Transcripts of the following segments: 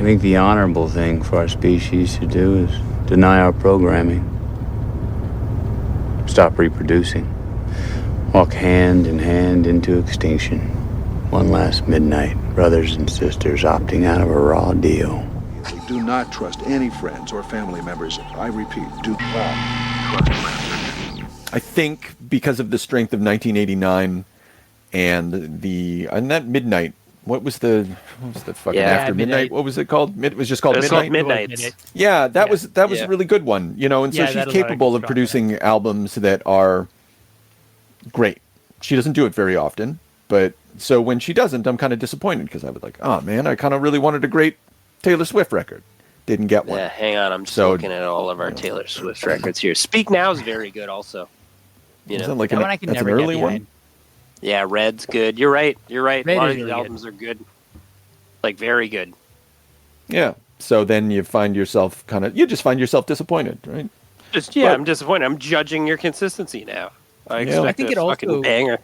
think the honorable thing for our species to do is deny our programming. Stop reproducing. Walk hand in hand into extinction. One last midnight, brothers and sisters opting out of a raw deal. Do not trust any friends or family members. I repeat, do not trust friends. I think because of the strength of 1989 and that midnight. What was the fucking after midnight? What was it called? It was just called Midnight. Midnight. Yeah, that was a really good one, you know. And so she's capable of producing albums that are great. She doesn't do it very often, but so when she doesn't, I'm kind of disappointed because I was like, oh man, I kind of really wanted a great Taylor Swift record. Didn't get one. Yeah, hang on, I'm just looking at all of our Taylor Swift records here. Speak Now is very good, also. You know, that one I can never an early get one. behind. Yeah, Red's good. You're right. Red a lot is of these really albums are good, like very good. Yeah. So then you find yourself just find yourself disappointed, right? I'm disappointed. I'm judging your consistency now. I think it fucking also banger.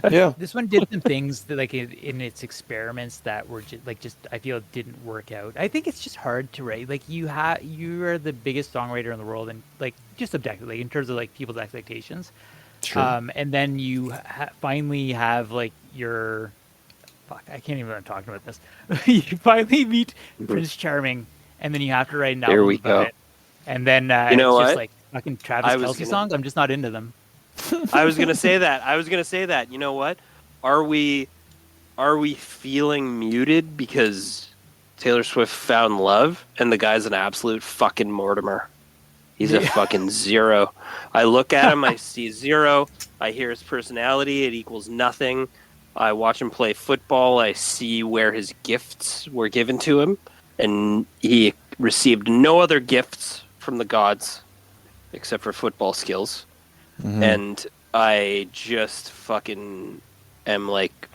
Yeah. This one did some things that, like in its experiments that were just I feel didn't work out. I think it's just hard to write. Like you are the biggest songwriter in the world, and like just objectively in terms of like people's expectations. Sure. And then you finally have like your fuck. I can't even I'm talking about this. You finally meet Prince Charming, and then you have to write an album Here we about go. it. And then you know it's what? just like fucking Travis Kelce songs. I'm just not into them. I was gonna say that. You know what? Are we feeling muted because Taylor Swift found love and the guy's an absolute fucking Mortimer? He's a fucking zero. I look at him, I see zero. I hear his personality, it equals nothing. I watch him play football, I see where his gifts were given to him, and he received no other gifts from the gods except for football skills. Mm-hmm. And I just fucking am like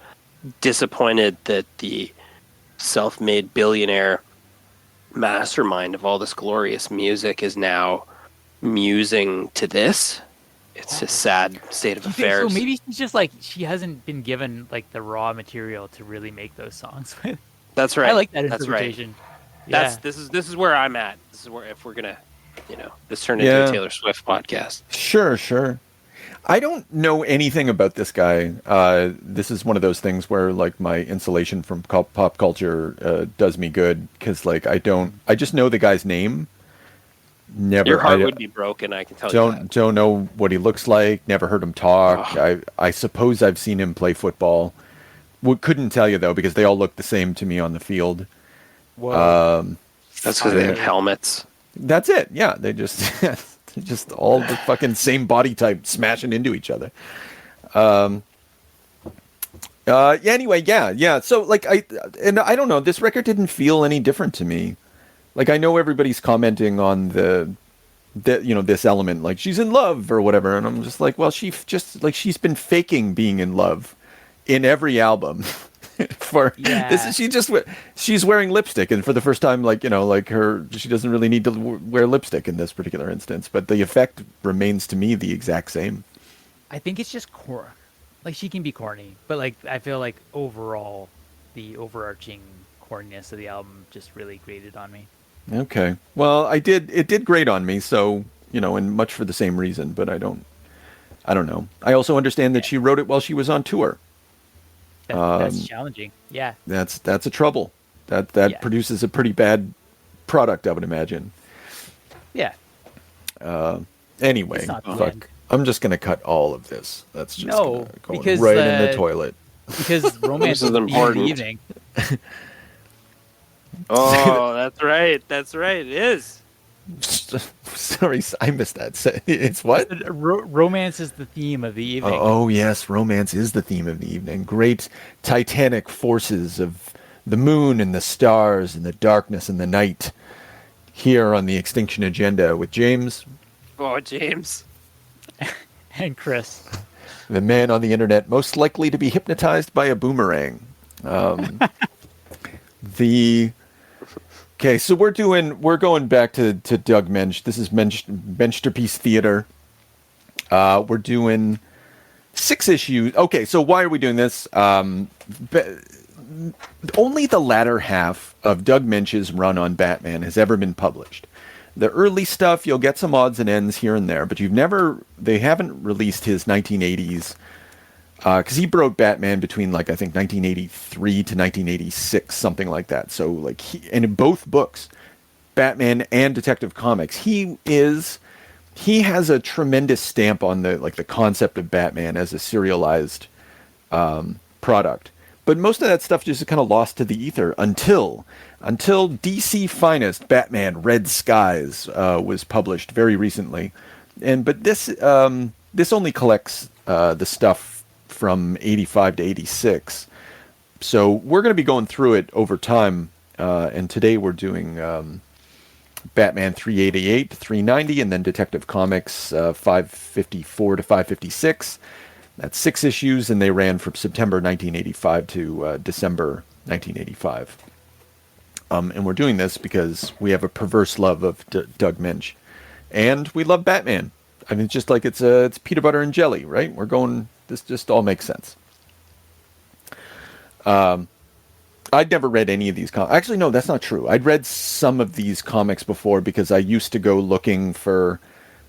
disappointed that the self-made billionaire mastermind of all this glorious music is now musing to this. It's a sad state of affairs. So maybe she's just like she hasn't been given like the raw material to really make those songs with. That's right. I like that interpretation. That's right. Yeah. This is where I'm at. This is where if we're gonna, this turned into a Taylor Swift podcast. Sure. I don't know anything about this guy. This is one of those things where like my insulation from pop culture does me good because like I just know the guy's name. Never. Your heart would be broken. I can tell you that. Don't know what he looks like. Never heard him talk. I suppose I've seen him play football. Couldn't tell you though because they all look the same to me on the field. Whoa. That's because they have helmets. That's it. Yeah, they just all the fucking same body type smashing into each other. Anyway, yeah. So like I don't know. This record didn't feel any different to me. Like I know everybody's commenting on this element, like she's in love or whatever, and I'm just like, well, she's been faking being in love in every album. She's wearing lipstick, and for the first time, she doesn't really need to wear lipstick in this particular instance, but the effect remains to me the exact same. I think it's just like she can be corny, but like I feel like overall the overarching corniness of the album just really grated on me. Okay. Well, it did grate on me, so, and much for the same reason, but I don't know. I also understand that she wrote it while she was on tour. That's challenging. Yeah. That's a trouble. That produces a pretty bad product, I would imagine. Yeah. Anyway, fuck. I'm just going to cut all of this. That's just go because, right in the toilet. Because romance is important. Evening. Oh, that's right. It is. Sorry, I missed that. It's what? Romance is the theme of the evening. Oh, yes, romance is the theme of the evening. Great titanic forces of the moon and the stars and the darkness and the night here on the X-tinction Agenda with James. Oh, James. And Chris. The man on the internet most likely to be hypnotized by a boomerang. Okay, so we're going back to Doug Moench. This is Menchterpiece Theater. We're doing 6 issues. Okay, so why are we doing this? only the latter half of Doug Moench's run on Batman has ever been published. The early stuff, you'll get some odds and ends here and there, but they haven't released his 1980s, because he wrote Batman between, like, I think 1983 to 1986, something like that. So, like, and in both books, Batman and Detective Comics, he has a tremendous stamp on the concept of Batman as a serialized product. But most of that stuff just kind of lost to the ether until DC Finest Batman Red Skies was published very recently. But this only collects the stuff from 85 to 86. So we're going to be going through it over time. And today we're doing Batman 388 to 390, and then Detective Comics 554 to 556. That's 6 issues, and they ran from September 1985 to December 1985. And we're doing this because we have a perverse love of Doug Moench, and we love Batman. I mean, just like it's peanut butter and jelly, right? This just all makes sense. I'd never read any of these comics. Actually, no, that's not true. I'd read some of these comics before because I used to go looking for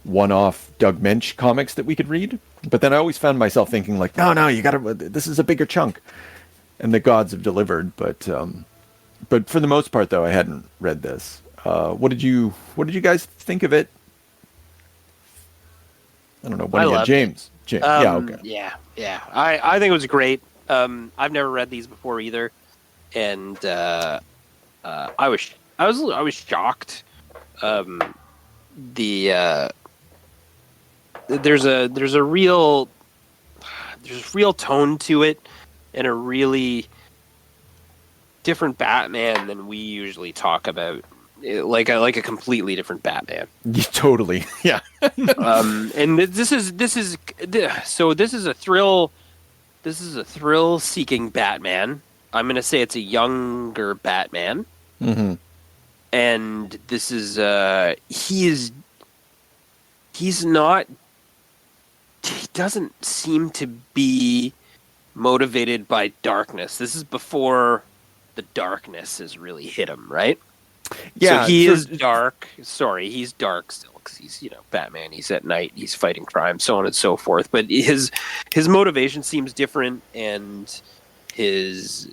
one-off Doug Moench comics that we could read. But then I always found myself thinking, like, no, this is a bigger chunk. And the gods have delivered. But for the most part, though, I hadn't read this. What did you guys think of it? I don't know. What do you, James? James. Yeah, okay. Yeah. I think it was great. I've never read these before either. And I was shocked. There's a real tone to it, and a really different Batman than we usually talk about. Like a completely different Batman. Yeah, totally. Yeah. And this is a thrill seeking Batman. I'm going to say it's a younger Batman. Mm-hmm. And this is, he doesn't seem to be motivated by darkness. This is before the darkness has really hit him, right? Yeah. So he is dark. Sorry, he's dark still because he's, Batman. He's at night. He's fighting crime, so on and so forth. But his motivation seems different, and his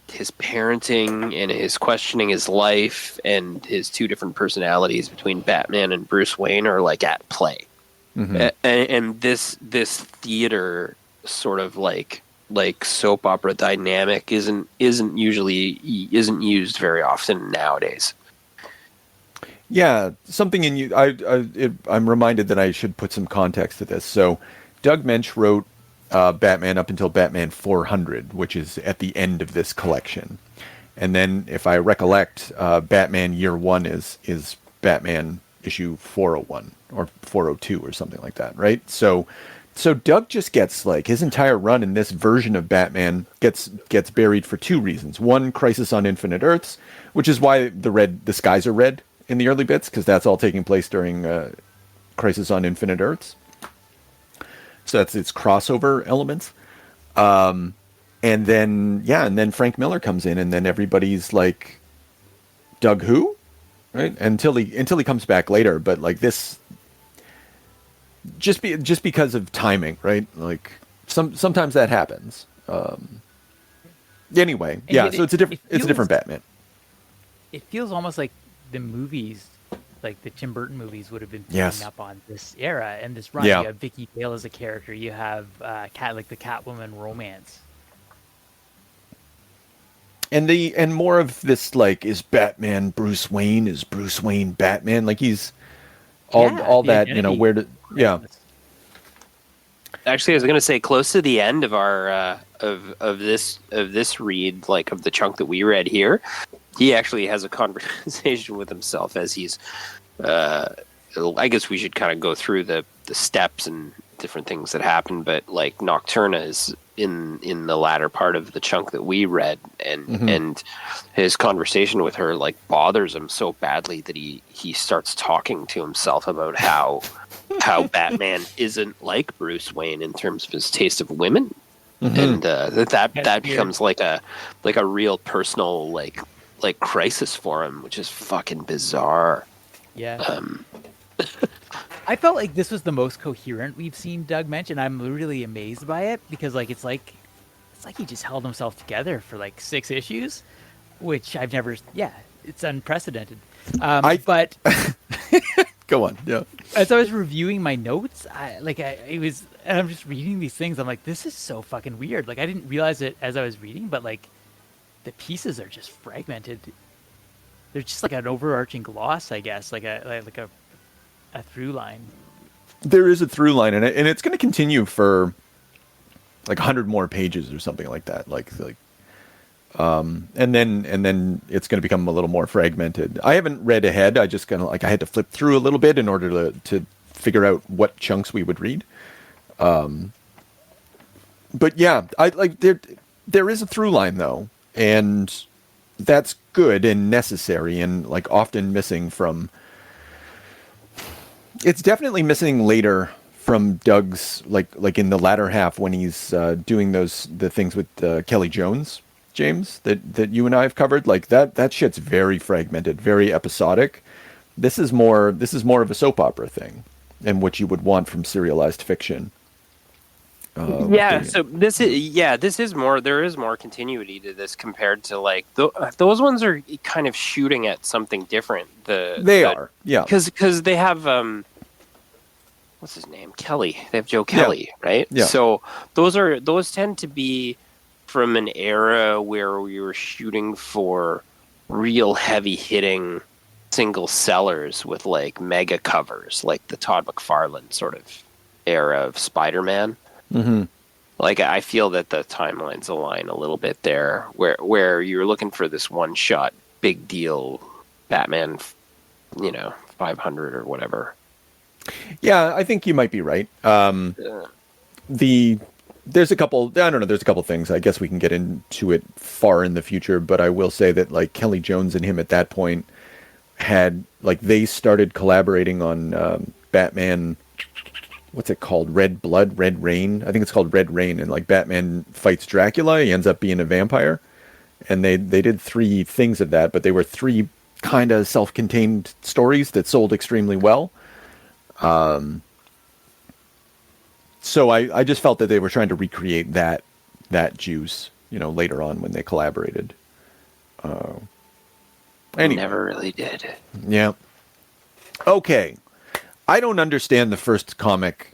parenting and his questioning his life and his two different personalities between Batman and Bruce Wayne are like at play. Mm-hmm. And this theater sort of like soap opera dynamic isn't used very often nowadays. Yeah, something in you. I'm reminded that I should put some context to this. So, Doug Moench wrote Batman up until Batman 400, which is at the end of this collection. And then, if I recollect, Batman Year 1 is Batman issue 401 or 402 or something like that, right? So Doug just gets, like, his entire run in this version of Batman gets buried for two reasons. One, Crisis on Infinite Earths, which is why the skies are red in the early bits, because that's all taking place during Crisis on Infinite Earths. So that's its crossover elements. And then Frank Miller comes in, and then everybody's like, Doug who? Right? Until he comes back later. But like this, just because of timing, right? Like sometimes that happens. Anyway, yeah. So it's a different Batman. It feels almost like the movies, like the Tim Burton movies, would have been picking up on this era and this run. Yeah. You have Vicky Vale as a character. You have the Catwoman romance. And more of this, like, is Batman Bruce Wayne? Is Bruce Wayne Batman? Like, he's all that, identity. where to, yeah. Actually, I was going to say, close to the end of our of this read, like of the chunk that we read here, he actually has a conversation with himself as he's. I guess we should kind of go through the steps and different things that happen, but like Nocturna is in the latter part of the chunk that we read, and his conversation with her like bothers him so badly that he starts talking to himself about how Batman isn't like Bruce Wayne in terms of his taste of women. and that That's becomes like a real personal like crisis for him, which is fucking bizarre. Yeah. I felt like this was the most coherent we've seen Doug Moench, and I'm really amazed by it because it's like he just held himself together for like 6 issues, which I've never. Yeah, it's unprecedented. But Go on. Yeah. as I was reviewing my notes, and I'm just reading these things. I'm like, this is so fucking weird. Like I didn't realize it as I was reading, but like the pieces are just fragmented. They're just like an overarching gloss, I guess, like a through line. There is a through line in it, and it's going to continue for like 100 more pages or something like that. And then it's going to become a little more fragmented. I haven't read ahead. I just kind of I had to flip through a little bit in order to figure out what chunks we would read. But yeah, there is a through line though, and that's good and necessary, and like often missing from. It's definitely missing later from Doug's like in the latter half when he's doing the things with Kelly Jones, James, that you and I have covered. Like that shit's very fragmented, very episodic. This is more of a soap opera thing, and what you would want from serialized fiction. So this is more. There is more continuity to this compared to like those ones are kind of shooting at something different. They are, yeah, because they have what's his name, Kelly. They have Joe Kelly, right? Yeah. So those tend to be from an era where we were shooting for real heavy hitting single sellers with like mega covers, like the Todd McFarlane sort of era of Spider-Man. Mm-hmm. Like I feel that the timelines align a little bit there, where you're looking for this one shot, big deal, Batman, 500 or whatever. Yeah, I think you might be right. There's a couple. I don't know. There's a couple things. I guess we can get into it far in the future, but I will say that like Kelly Jones and him at that point had they started collaborating on Batman. What's it called? Red Blood, Red Rain. I think it's called Red Rain. And like Batman fights Dracula, he ends up being a vampire. And they did 3 things of that, but they were 3 kind of self-contained stories that sold extremely well. So I just felt that they were trying to recreate that juice, later on when they collaborated. Anyway. Never really did. Yeah. Okay. I don't understand the first comic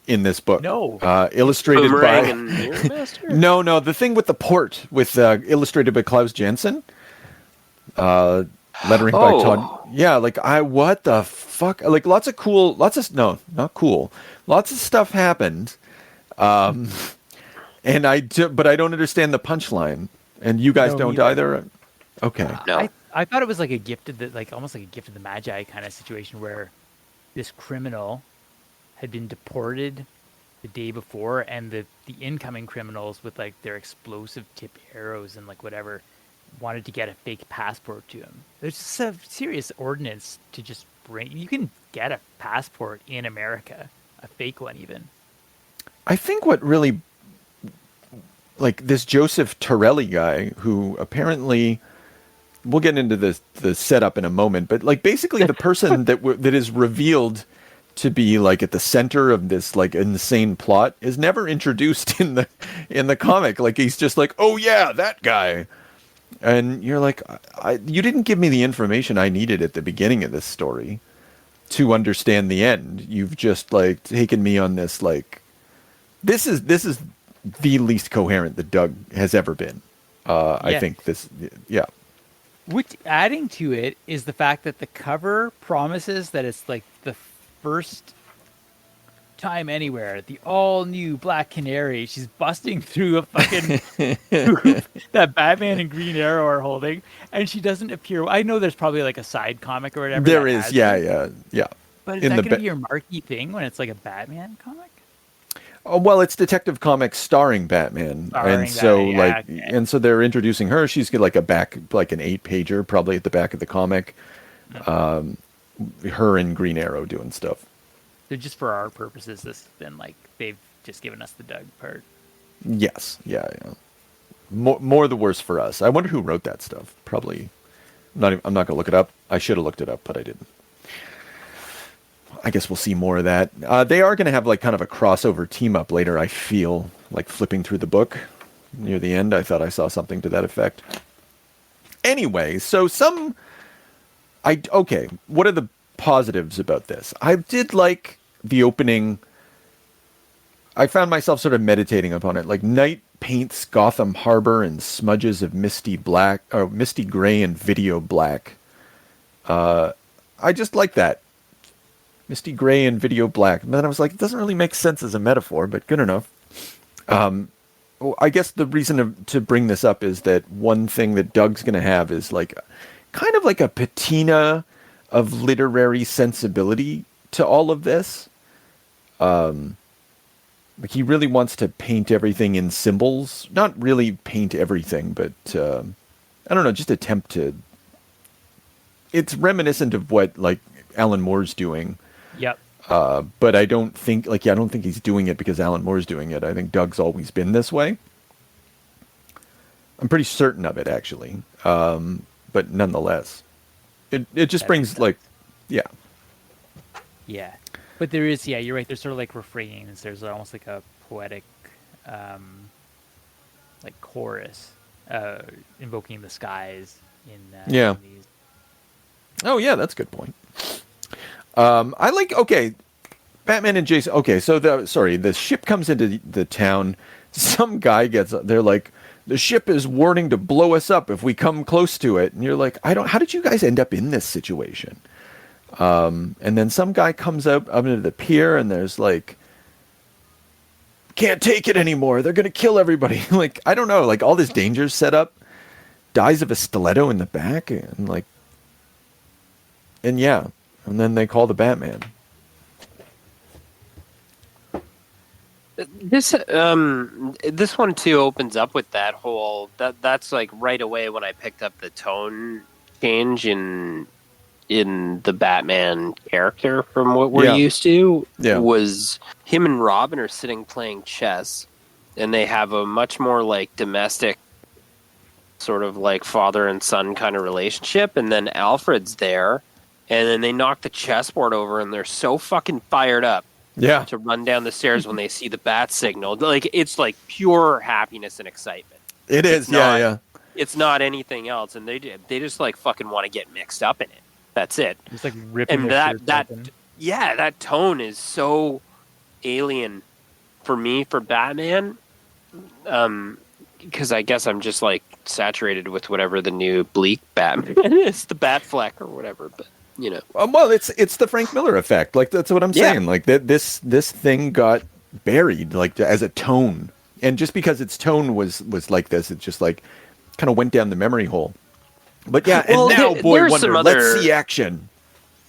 in this book. No. Illustrated Boomerang by... and Mirror Master? No. The thing with the port, with illustrated by Klaus Janson. Lettering by Todd. Yeah, what the fuck? Like, lots of stuff happened. But I don't understand the punchline. And you guys don't either? Okay. No. I thought it was like a gift of almost like a gift of the Magi kind of situation where this criminal had been deported the day before, and the incoming criminals with like their explosive tip arrows and like whatever wanted to get a fake passport to him. There's just a serious ordinance to just bring. You can get a passport in America, a fake one even. I think what really, this Joseph Torelli guy, who apparently, we'll get into the setup in a moment, but basically the person that is revealed to be at the center of this insane plot is never introduced in the comic. He's just oh yeah, that guy. And you're you didn't give me the information I needed at the beginning of this story to understand the end. You've just taken me on this this is the least coherent that Doug has ever been. I think this, yeah. Which, adding to it, is the fact that the cover promises that it's the first time anywhere, the all-new Black Canary. She's busting through a fucking group that Batman and Green Arrow are holding, and she doesn't appear. I know there's probably a side comic or whatever. There is, yeah. But is that going to be your marquee thing when it's a Batman comic? Oh, well, it's Detective Comics starring Batman, and so they're introducing her. She's got an 8-pager, probably at the back of the comic. Her and Green Arrow doing stuff. So just for our purposes, this has been they've just given us the Doug part. Yes, yeah. More the worse for us. I wonder who wrote that stuff. Probably. I'm not gonna look it up. I should have looked it up, but I didn't. I guess we'll see more of that. They are going to have like kind of a crossover team up later, I feel, like flipping through the book near the end. I thought I saw something to that effect. Anyway, so okay, what are the positives about this? I did like the opening. I found myself sort of meditating upon it. Like night paints Gotham Harbor in smudges of misty gray and video black. I just like that. Misty gray and video black. And then I was like, it doesn't really make sense as a metaphor, but good enough. I guess the reason to bring this up is that one thing that Doug's going to have is like kind of like a patina of literary sensibility to all of this. Like he really wants to paint everything in symbols. Not really paint everything, but I don't know, just attempt to. It's reminiscent of what like Alan Moore's doing. Yep. But I don't think I don't think he's doing it because Alan Moore's doing it. I think Doug's always been this way. I'm pretty certain of it, actually. But nonetheless, it just brings like, yeah. Yeah. But there is, yeah, you're right. There's sort of like refrains. There's almost like a poetic, like chorus, invoking the skies in Yeah. these. Oh yeah, that's a good point. I like, okay, Batman and Jason. Okay, so the ship comes into the town. Some guy they're like, the ship is warning to blow us up if we come close to it. And you're like, how did you guys end up in this situation? And then some guy comes up into the pier and there's like, can't take it anymore. They're going to kill everybody. Like, I don't know, like all this danger's set up, dies of a stiletto in the back and like, and yeah. And then they call the Batman. This one too opens up with that whole that's like right away when I picked up the tone change in the Batman character from what we're used to. Yeah. Was him and Robin are sitting playing chess, and they have a much more like domestic sort of like father and son kind of relationship, and then Alfred's there. And then they knock the chessboard over, and they're so fucking fired up to run down the stairs when they see the bat signal. Like it's like pure happiness and excitement. It's not, It's not anything else, and they just like fucking want to get mixed up in it. That's it. It's like ripping and their that shirts open. that tone is so alien for me for Batman. Because I guess I'm just like saturated with whatever the new bleak Batman is, the Batfleck or whatever, but. You know, well, it's the Frank Miller effect. Like that's what I'm saying. Like this thing got buried like as a tone, and just because its tone was like this, it just like kind of went down the memory hole. But yeah, and now Boy Wonder, let's see action.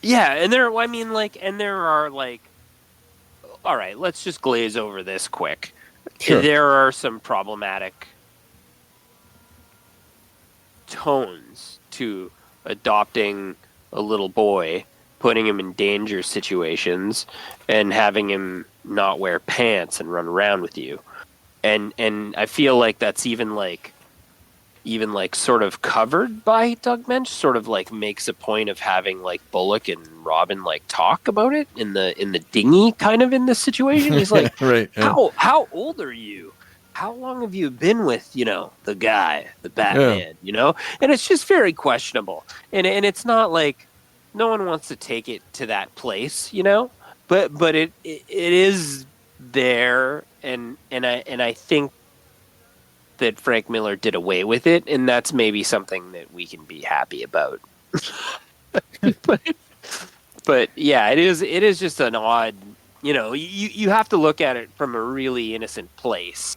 Yeah, and there are like, all right, let's just glaze over this quick. Sure. There are some problematic tones to adopting a little boy, putting him in danger situations, and having him not wear pants and run around with you. And I feel like that's even like sort of covered by Doug Moench, sort of like makes a point of having like Bullock and Robin like talk about it in the dinghy kind of in this situation. He's like, right, yeah. How old are you? How long have you been with, the guy, the Batman, And it's just very questionable. And it's not like no one wants to take it to that place, but it is there. And I think that Frank Miller did away with it. And that's maybe something that we can be happy about. but yeah, it is just an odd, you have to look at it from a really innocent place.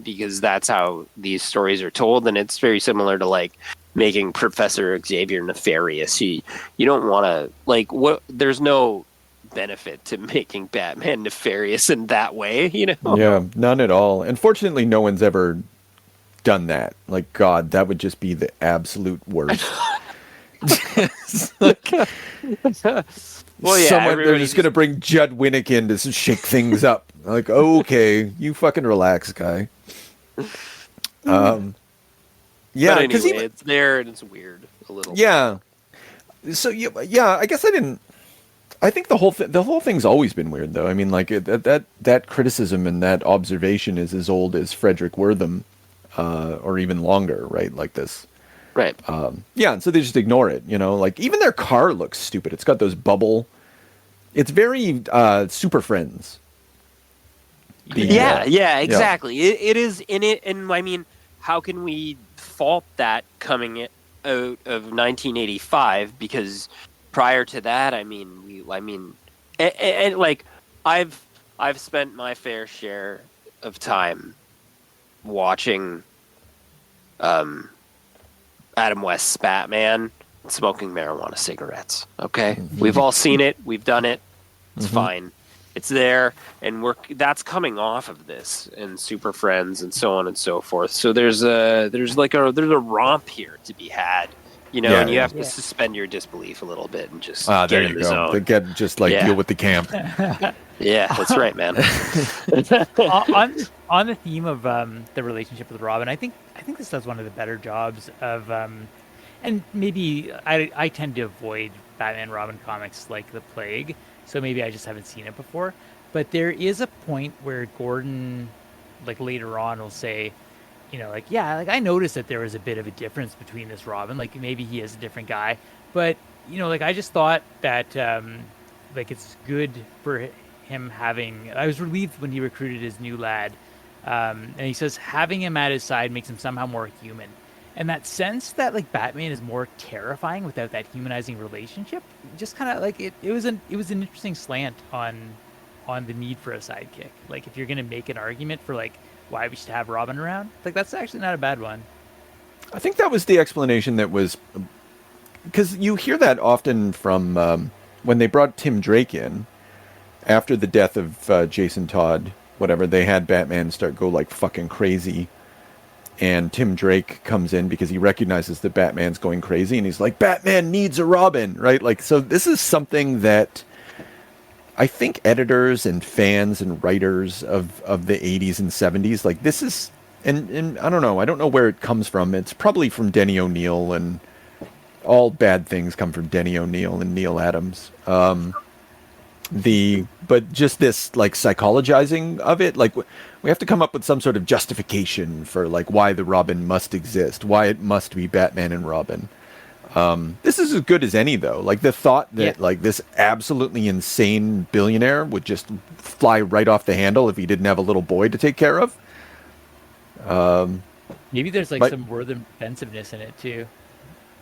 Because that's how these stories are told, and it's very similar to like making Professor Xavier nefarious. You don't want to there's no benefit to making Batman nefarious in that way, Yeah, none at all. Unfortunately, no one's ever done that. Like, God, that would just be the absolute worst. Well, yeah, Someone, they're everybody just going to bring Judd Winnick in to shake things up. Like, okay, you fucking relax, guy. Yeah, But because anyway, it's there and it's weird a little. yeah. So yeah, I guess I didn't. I think the whole thing's always been weird, though. I mean, like that criticism and that observation is as old as Frederick Wortham, or even longer, right? Like this. Right. Yeah, and so they just ignore it, you know. Like even their car looks stupid. It's got those bubble. It's very Super Friends. Yeah, exactly. It is in it, and I mean, how can we fault that coming out of 1985? Because prior to that, and like I've spent my fair share of time watching Adam West's Batman smoking marijuana cigarettes. Okay, we've all seen it. We've done it. It's fine. It's there, and that's coming off of this and Super Friends and so on and so forth. So there's a romp here to be had, you know, and you have to suspend your disbelief a little bit and just get there in you the go. zone. Deal with the camp. Yeah, that's right, man. on the theme of the relationship with Robin, I think this does one of the better jobs of, and maybe I tend to avoid Batman Robin comics like the plague. So maybe I just haven't seen it before. But there is a point where Gordon, like later on, will say, you know, like, yeah, like I noticed that there was a bit of a difference between this Robin. Like maybe he is a different guy. But, you know, like I just thought that, like it's good for him having... I was relieved when he recruited his new lad. And he says having him at his side makes him somehow more human. And that sense that like Batman is more terrifying without that humanizing relationship, just kind of like it was an interesting slant on the need for a sidekick. Like if you're gonna make an argument for like why we should have Robin around, like that's actually not a bad one. I think that was the explanation that was, because you hear that often from when they brought Tim Drake in after the death of Jason Todd. Whatever, they had Batman go like fucking crazy. And Tim Drake comes in because he recognizes that Batman's going crazy, and he's like, Batman needs a Robin, right? Like, so this is something that I think editors and fans and writers of the 80s and 70s, like this is, and I don't know where it comes from. It's probably from Denny O'Neil, and all bad things come from Denny O'Neil and Neil Adams. But just this like psychologizing of it, like we have to come up with some sort of justification for like why the Robin must exist, why it must be Batman and Robin. This is as good as any, though. Like the thought that like this absolutely insane billionaire would just fly right off the handle if he didn't have a little boy to take care of. Maybe there's like some word offensiveness in it too,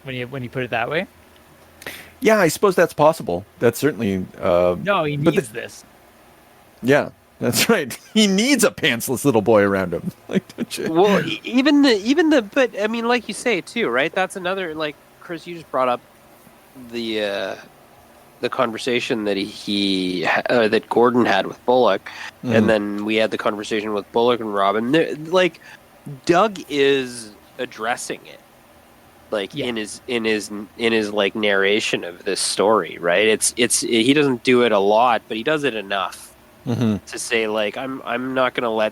when you put it that way. Yeah, I suppose that's possible. That's certainly... no, he needs this. Yeah, that's right. He needs a pantsless little boy around him. Like, don't you? Well, but I mean, like you say too, right? That's another, like, Chris, you just brought up the conversation that that Gordon had with Bullock, and then we had the conversation with Bullock and Robin. Like, Doug is addressing it. Like in his like narration of this story, right? It's he doesn't do it a lot, but he does it enough to say like I'm not gonna let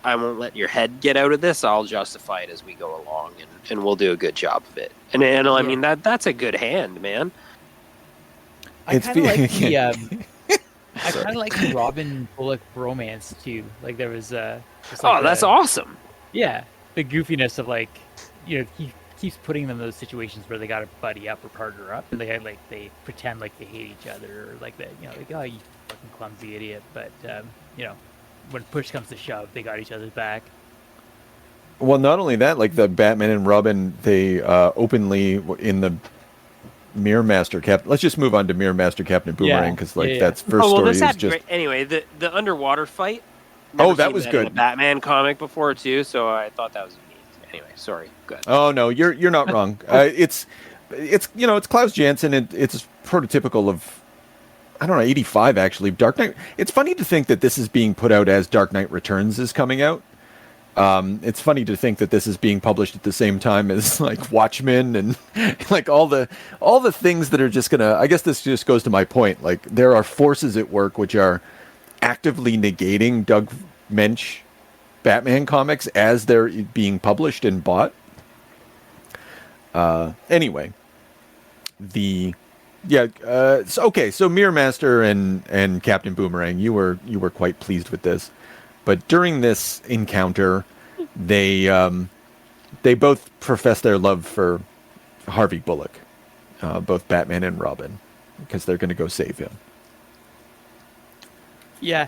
I won't let your head get out of this. I'll justify it as we go along, and we'll do a good job of it. And I mean that's a good hand, man. I kind of like the I kind of like the Robin Bullock romance too. Like there was that's awesome. Yeah, the goofiness of like, you know, he keeps putting them in those situations where they got to buddy up or partner up, and they pretend like they hate each other, or like that, you know, like, oh, you fucking clumsy idiot. But you know, when push comes to shove, they got each other's back. Well, not only that, like the Batman and Robin, they openly in the Mirror Master Captain. Let's just move on to Mirror Master Captain Boomerang, because that's first story is just anyway. The underwater fight. That was good. In a Batman comic before too, so I thought that was neat. Anyway, sorry. Good. Oh no, you're not wrong. It's you know, it's Klaus Janson. It's prototypical of, I don't know, 85 actually. Dark Knight. It's funny to think that this is being put out as Dark Knight Returns is coming out, It's funny to think that this is being published at the same time as like Watchmen and like all the things that are just gonna. I guess this just goes to my point. Like there are forces at work which are actively negating Doug Moench Batman comics as they're being published and bought. Anyway, so Mirror Master and Captain Boomerang, you were quite pleased with this. But during this encounter, they both profess their love for Harvey Bullock, both Batman and Robin, because they're going to go save him. Yeah,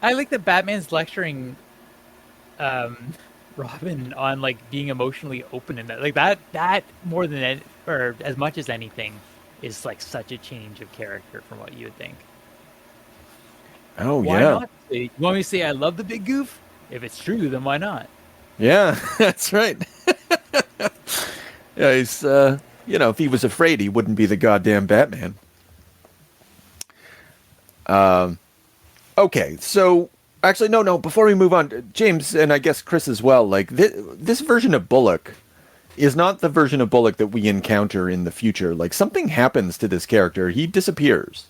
I like that Batman's lecturing Robin on like being emotionally open and that like that more than or as much as anything is like such a change of character from what you would think. Oh, Why yeah. not? You want me to say I love the big goof? If it's true, then why not? Yeah, that's right. Yeah, he's, if he was afraid, he wouldn't be the goddamn Batman. Okay, so, actually, no, before we move on, James, and I guess Chris as well, like, this version of Bullock is not the version of Bullock that we encounter in the future. Like, something happens to this character. He disappears.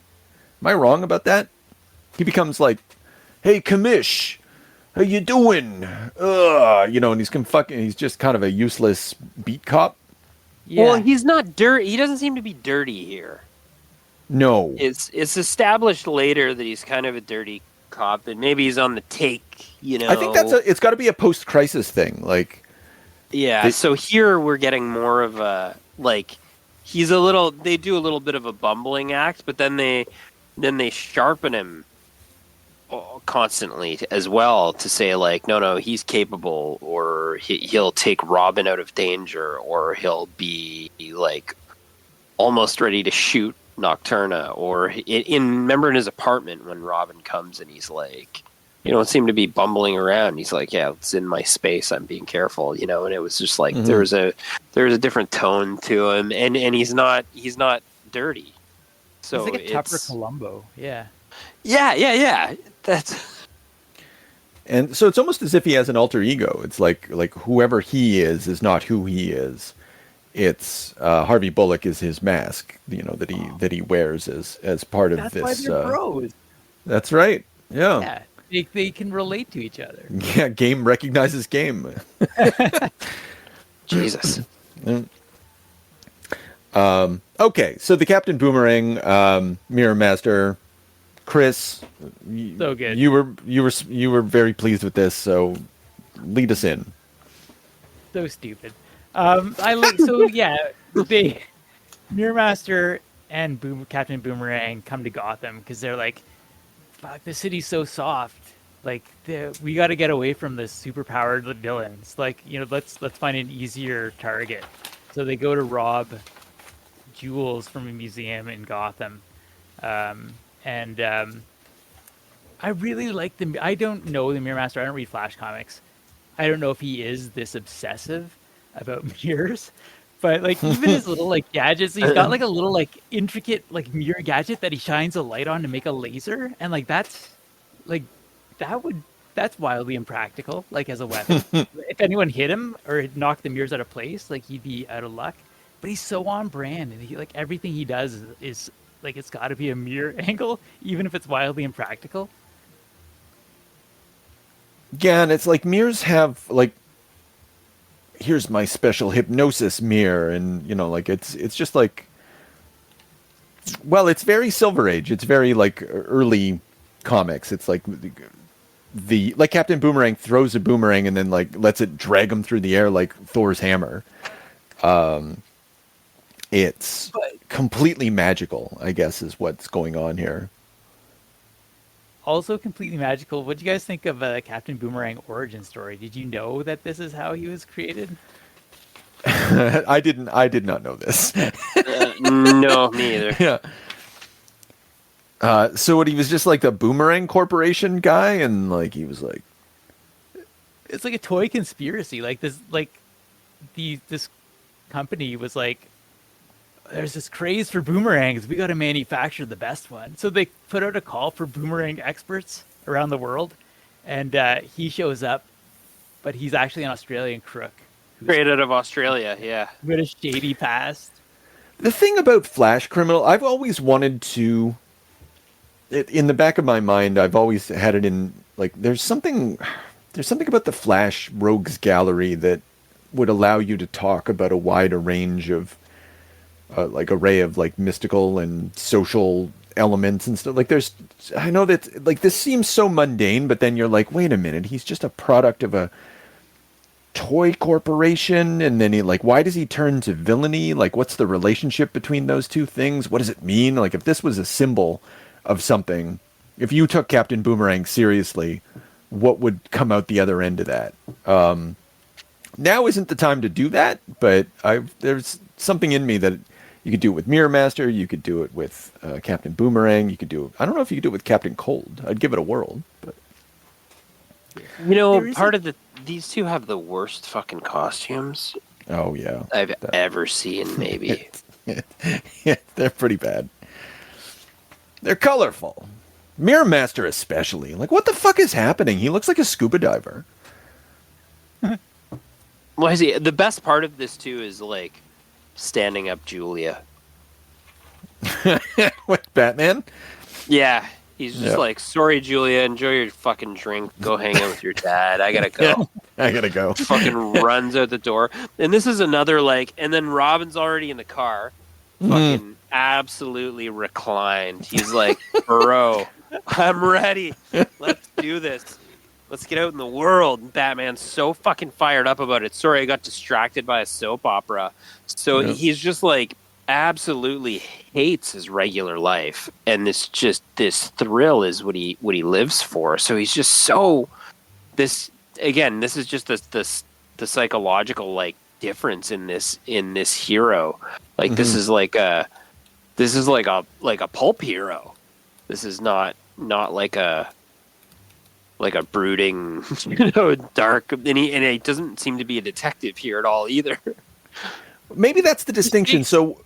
Am I wrong about that? He becomes like, "Hey, Commish, how you doing?" And he's just kind of a useless beat cop. Yeah. Well, he's not dirty. He doesn't seem to be dirty here. No. It's established later that he's kind of a dirty cop, and maybe he's on the take. I think it's got to be a post-crisis thing. Like, yeah. So here we're getting more of a like he's a little. They do a little bit of a bumbling act, but then they sharpen him constantly as well to say like no he's capable, or he'll take Robin out of danger, or he'll be like almost ready to shoot Nocturna, or remember in his apartment when Robin comes and he's like, you don't seem to be bumbling around, he's like, yeah, it's in my space, I'm being careful, and it was just like there was a different tone to him, and he's not dirty, so he's like a tougher Columbo. Yeah. That's and so it's almost as if he has an alter ego. It's like whoever he is not who he is. It's Harvey Bullock is his mask, that he wears as part of That's this. why they're bros. That's right. Yeah. Yeah. They can relate to each other. Yeah. Game recognizes game. Jesus. Okay. So the Captain Boomerang, Mirror Master. Chris, So good. You were very pleased with this, so lead us in. So stupid. They Mirror Master and Captain Boomerang come to Gotham because they're like, "Fuck, the city's so soft. Like, we got to get away from the superpowered villains. Like, let's find an easier target." So they go to rob jewels from a museum in Gotham. And I really like them. I don't know the Mirror Master. I don't read Flash comics. I don't know if he is this obsessive about mirrors, but like even his little like gadgets, he's got like a little like intricate like mirror gadget that he shines a light on to make a laser, and like that's wildly impractical. Like as a weapon, if anyone hit him or knocked the mirrors out of place, like he'd be out of luck. But he's so on brand, and he like everything he does is like it's got to be a mirror angle, even if it's wildly impractical. Yeah, and it's like mirrors have like, here's my special hypnosis mirror, and like it's just like, well, it's very Silver Age. It's very like early comics. It's like like Captain Boomerang throws a boomerang and then like lets it drag him through the air like Thor's hammer. It's completely magical, I guess, is what's going on here. Also completely magical. What do you guys think of Captain Boomerang origin story? Did you know that this is how he was created? I did not know this. No, me either. Yeah. So what, he was just like the Boomerang Corporation guy, and like he was like, It's like a toy conspiracy. Like this company was like, there's this craze for boomerangs. We got to manufacture the best one. So they put out a call for boomerang experts around the world, and he shows up but he's actually an Australian crook Straight out of Australia, yeah. with a shady past. The thing about Flash Criminal, I've always wanted to. In the back of my mind, I've always had it in like there's something about the Flash Rogues Gallery that would allow you to talk about a wider range of like array of like mystical and social elements and stuff. Like I know that like this seems so mundane, but then you're like, wait a minute, he's just a product of a toy corporation, and then he like, why does he turn to villainy? Like, what's the relationship between those two things? What does it mean? Like, if this was a symbol of something, if you took Captain Boomerang seriously, what would come out the other end of that? Now isn't the time to do that, but there's something in me that you could do it with Mirror Master, you could do it with Captain Boomerang, you could do it, I don't know if you could do it with Captain Cold. I'd give it a whirl, but You know, part of these two have the worst fucking costumes oh yeah, I've ever seen, maybe. yeah, they're pretty bad. They're colorful. Mirror Master especially. Like, what the fuck is happening? He looks like a scuba diver. Well, I see. The best part of this too is like standing up Julia. What, Batman? Yeah, he's just like, sorry, Julia, enjoy your fucking drink. Go hang out with your dad. I gotta go. I gotta go. Fucking runs out the door. And this is another like, and then Robin's already in the car. Fucking absolutely reclined. He's like, bro, I'm ready. Let's do this. Let's get out in the world. And Batman's so fucking fired up about it. Sorry, I got distracted by a soap opera. So he's just like absolutely hates his regular life, and this thrill is what he lives for. So he's just so this is just the psychological like difference in this hero. Like this is like a pulp hero. This is not like a brooding, dark, and he doesn't seem to be a detective here at all either. Maybe that's the distinction. So,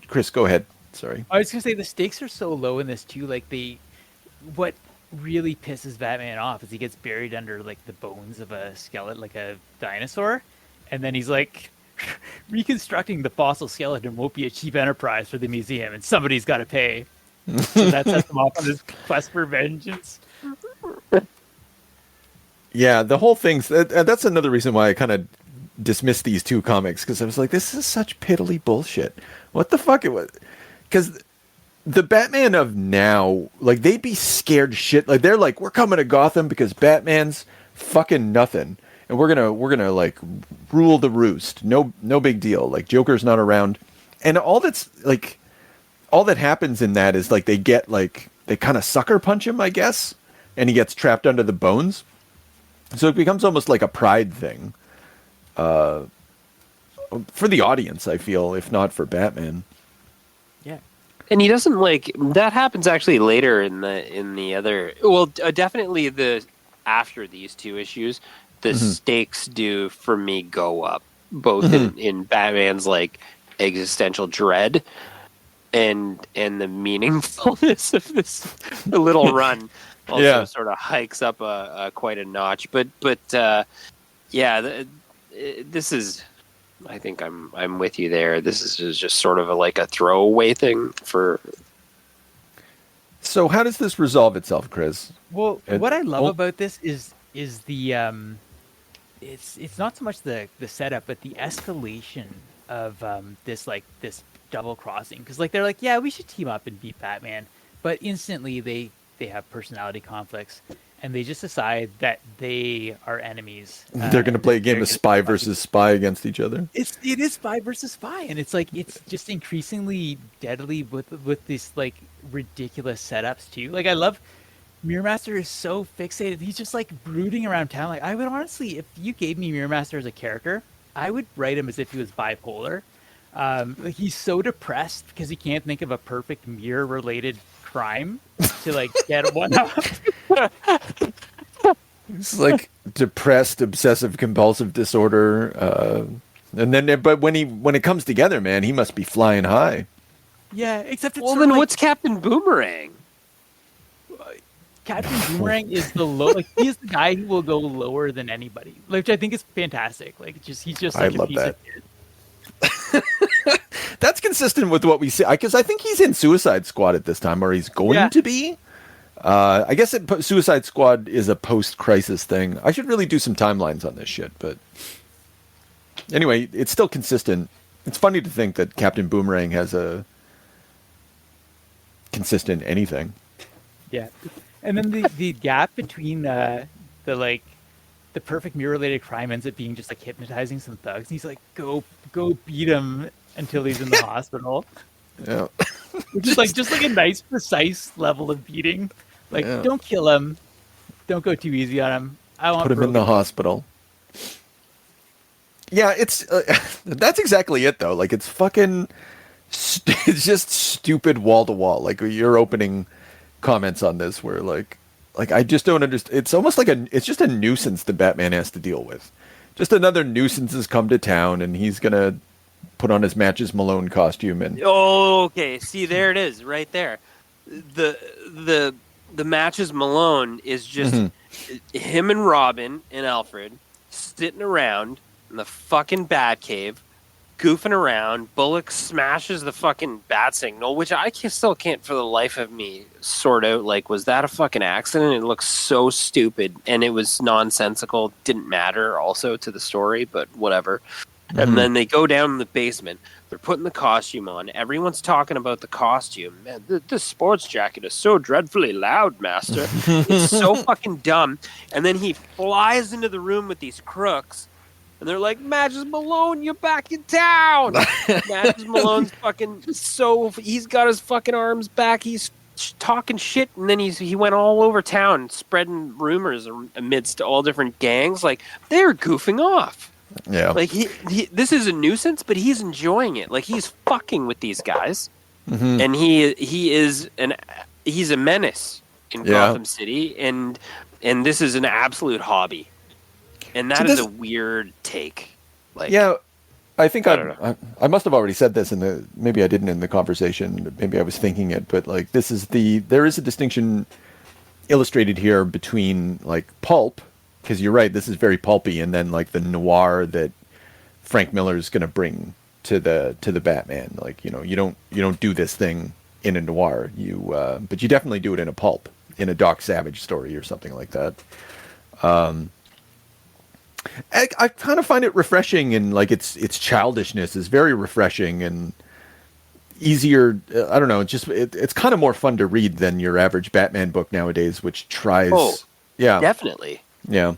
Chris, go ahead. Sorry. I was gonna say the stakes are so low in this too. Like what really pisses Batman off is he gets buried under like the bones of a skeleton, like a dinosaur, and then he's like, reconstructing the fossil skeleton won't be a cheap enterprise for the museum, and somebody's got to pay. So that sets him off on his quest for vengeance. Yeah, the whole thing's that's another reason why I kind of dismissed these two comics, because I was like, this is such piddly bullshit. What the fuck it was? Because the Batman of now, like, they'd be scared shit. Like, they're like, we're coming to Gotham because Batman's fucking nothing, and we're gonna like rule the roost. No big deal. Like, Joker's not around, and all that happens in that is like they kind of sucker punch him, I guess, and he gets trapped under the bones. So it becomes almost like a pride thing for the audience, I feel, if not for Batman. Yeah, and he doesn't like that. Happens actually later in the other. Well, definitely after these two issues, the stakes do for me go up, both in Batman's like existential dread and the meaningfulness of this little run. Also sort of hikes up quite a notch, but this is, I think I'm with you there. This is just sort of like a throwaway thing for. So how does this resolve itself, Chris? Well, what I love about this is the it's not so much the setup, but the escalation of this double crossing, because like they're like, yeah, we should team up and beat Batman, but instantly they have personality conflicts, and they just decide that they are enemies. They're going to play a game of spy versus spy against each other. It is spy versus spy, and it's like it's just increasingly deadly with these like ridiculous setups too. Like, I love Mirror Master is so fixated. He's just like brooding around town. Like, I would honestly, if you gave me Mirror Master as a character, I would write him as if he was bipolar. Like, he's so depressed because he can't think of a perfect mirror-related crime to like get one up. It's like depressed, obsessive compulsive disorder, and then but when it comes together, man, he must be flying high. Yeah, except it's well, then what's Captain Boomerang? Captain Boomerang is the low. Like he is the guy who will go lower than anybody, which I think is fantastic. Like he's just I such a love piece that. of shit. That's consistent with what we see, because I think he's in Suicide Squad at this time, or he's going to be. I guess Suicide Squad is a post-crisis thing. I should really do some timelines on this shit, but anyway, it's still consistent. It's funny to think that Captain Boomerang has a consistent anything. Yeah, and then the gap between the perfect mirror-related crime ends up being just like hypnotizing some thugs. And he's like, go beat him until he's in the hospital. Yeah. Which is just like a nice, precise level of beating. Like, Yeah. don't kill him. Don't go too easy on him. I want Put him in the hospital. Yeah, it's that's exactly it though. Like it's fucking, it's just stupid wall to wall. Like your opening comments on this, where like I just don't understand. It's almost like it's just a nuisance that Batman has to deal with. Just another nuisance has come to town, and he's gonna put on his Matches Malone costume and. Okay, see, there it is, right there. The Matches Malone is just him and Robin and Alfred sitting around in the fucking Batcave, goofing around. Bullock smashes the fucking bat signal, which I still can't for the life of me sort out. Like, was that a fucking accident? It looks so stupid, and it was nonsensical. Didn't matter also to the story, but whatever. And then they go down in the basement. They're putting the costume on. Everyone's talking about the costume. Man, this sports jacket is so dreadfully loud, master. It's so fucking dumb. And then he flies into the room with these crooks. And they're like, Matches Malone, you're back in town. Matches Malone's fucking he's got his fucking arms back. He's talking shit. And then he went all over town spreading rumors amidst all different gangs. Like, they were goofing off. Yeah. Like this is a nuisance, but he's enjoying it. Like he's fucking with these guys, and he's a menace in Gotham City, and this is an absolute hobby, and that is a weird take. Like, yeah, I think I don't know. I must have already said this maybe I didn't in the conversation. Maybe I was thinking it, but like there is a distinction illustrated here between like pulp. Because you're right, this is very pulpy, and then like the noir that Frank Miller is going to bring to the Batman. Like, you know, you don't do this thing in a noir, but you definitely do it in a pulp, in a Doc Savage story or something like that. I kind of find it refreshing, and like its childishness is very refreshing and easier. I don't know, it's kind of more fun to read than your average Batman book nowadays, which tries. Oh, yeah, definitely. Yeah.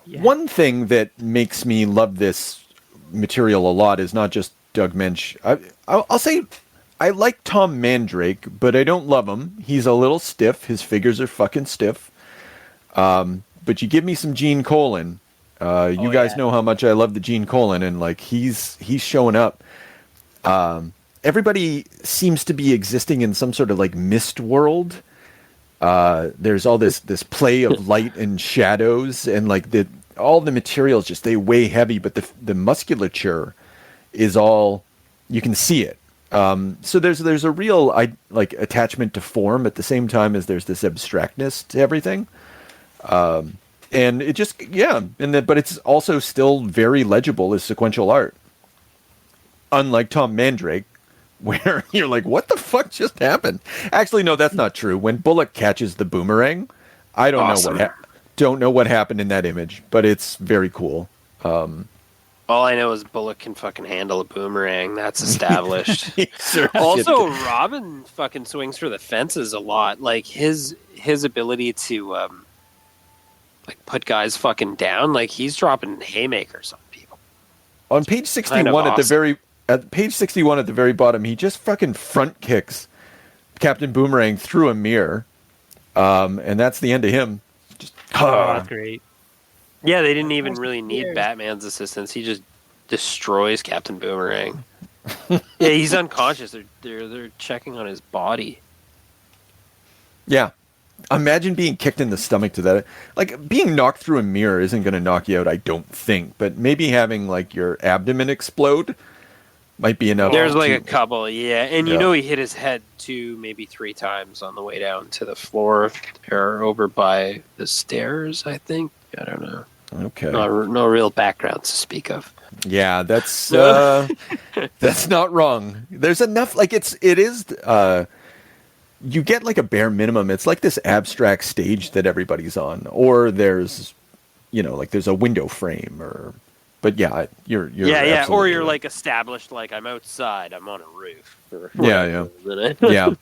One thing that makes me love this material a lot is not just Doug Moench. I'll say I like Tom Mandrake, but I don't love him. He's a little stiff. His figures are fucking stiff. But you give me some Gene Colan. You guys know how much I love the Gene Colan, and like he's showing up. Everybody seems to be existing in some sort of like mist world. There's all this play of light and shadows, and like all the materials they weigh heavy, but the musculature is all, you can see it. So there's a real attachment to form at the same time as there's this abstractness to everything. And it just, but it's also still very legible as sequential art. Unlike Tom Mandrake, where you're like, what the fuck just happened? Actually, no, that's not true. When Bullock catches the boomerang, I don't know what happened in that image, but it's very cool. All I know is Bullock can fucking handle a boomerang. That's established. Also, Robin fucking swings for the fences a lot. Like his ability to put guys fucking down. Like he's dropping haymakers on people. On page 61 At page 61 at the very bottom, he just fucking front kicks Captain Boomerang through a mirror. And that's the end of him. Just that's great. Yeah, they didn't even really need Batman's assistance. He just destroys Captain Boomerang. Yeah, he's unconscious. They're checking on his body. Yeah. Imagine being kicked in the stomach to that. Like, being knocked through a mirror isn't going to knock you out, I don't think. But maybe having, like, your abdomen explode might be enough. There's like to- a couple, yeah. And you Yeah. know he hit his head 2, maybe 3 times on the way down to the floor or over by the stairs, I think. I don't know. Okay. No real background to speak of. Yeah, that's that's not wrong. There's enough. Like it is. You get like a bare minimum. It's like this abstract stage that everybody's on, or there's, like there's a window frame, or. But yeah, you're Yeah. Or absolutely you're right. like established, like I'm outside, I'm on a roof. For Yeah. a minute. Yeah,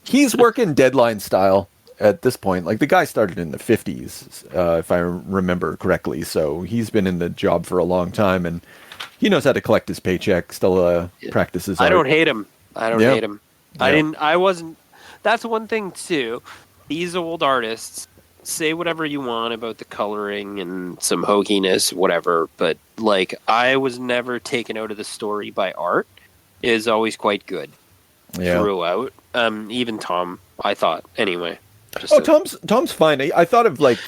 he's working deadline style at this point. Like the guy started in the 50s, if I remember correctly. So he's been in the job for a long time, and he knows how to collect his paycheck. Still practices. I art. don't hate him. Yeah. I wasn't. That's one thing too. These old artists say whatever you want about the coloring and some hokiness, whatever. But like, I was never taken out of the story by art. It is always quite good throughout. Even Tom, I thought anyway. Tom's fine. I thought of like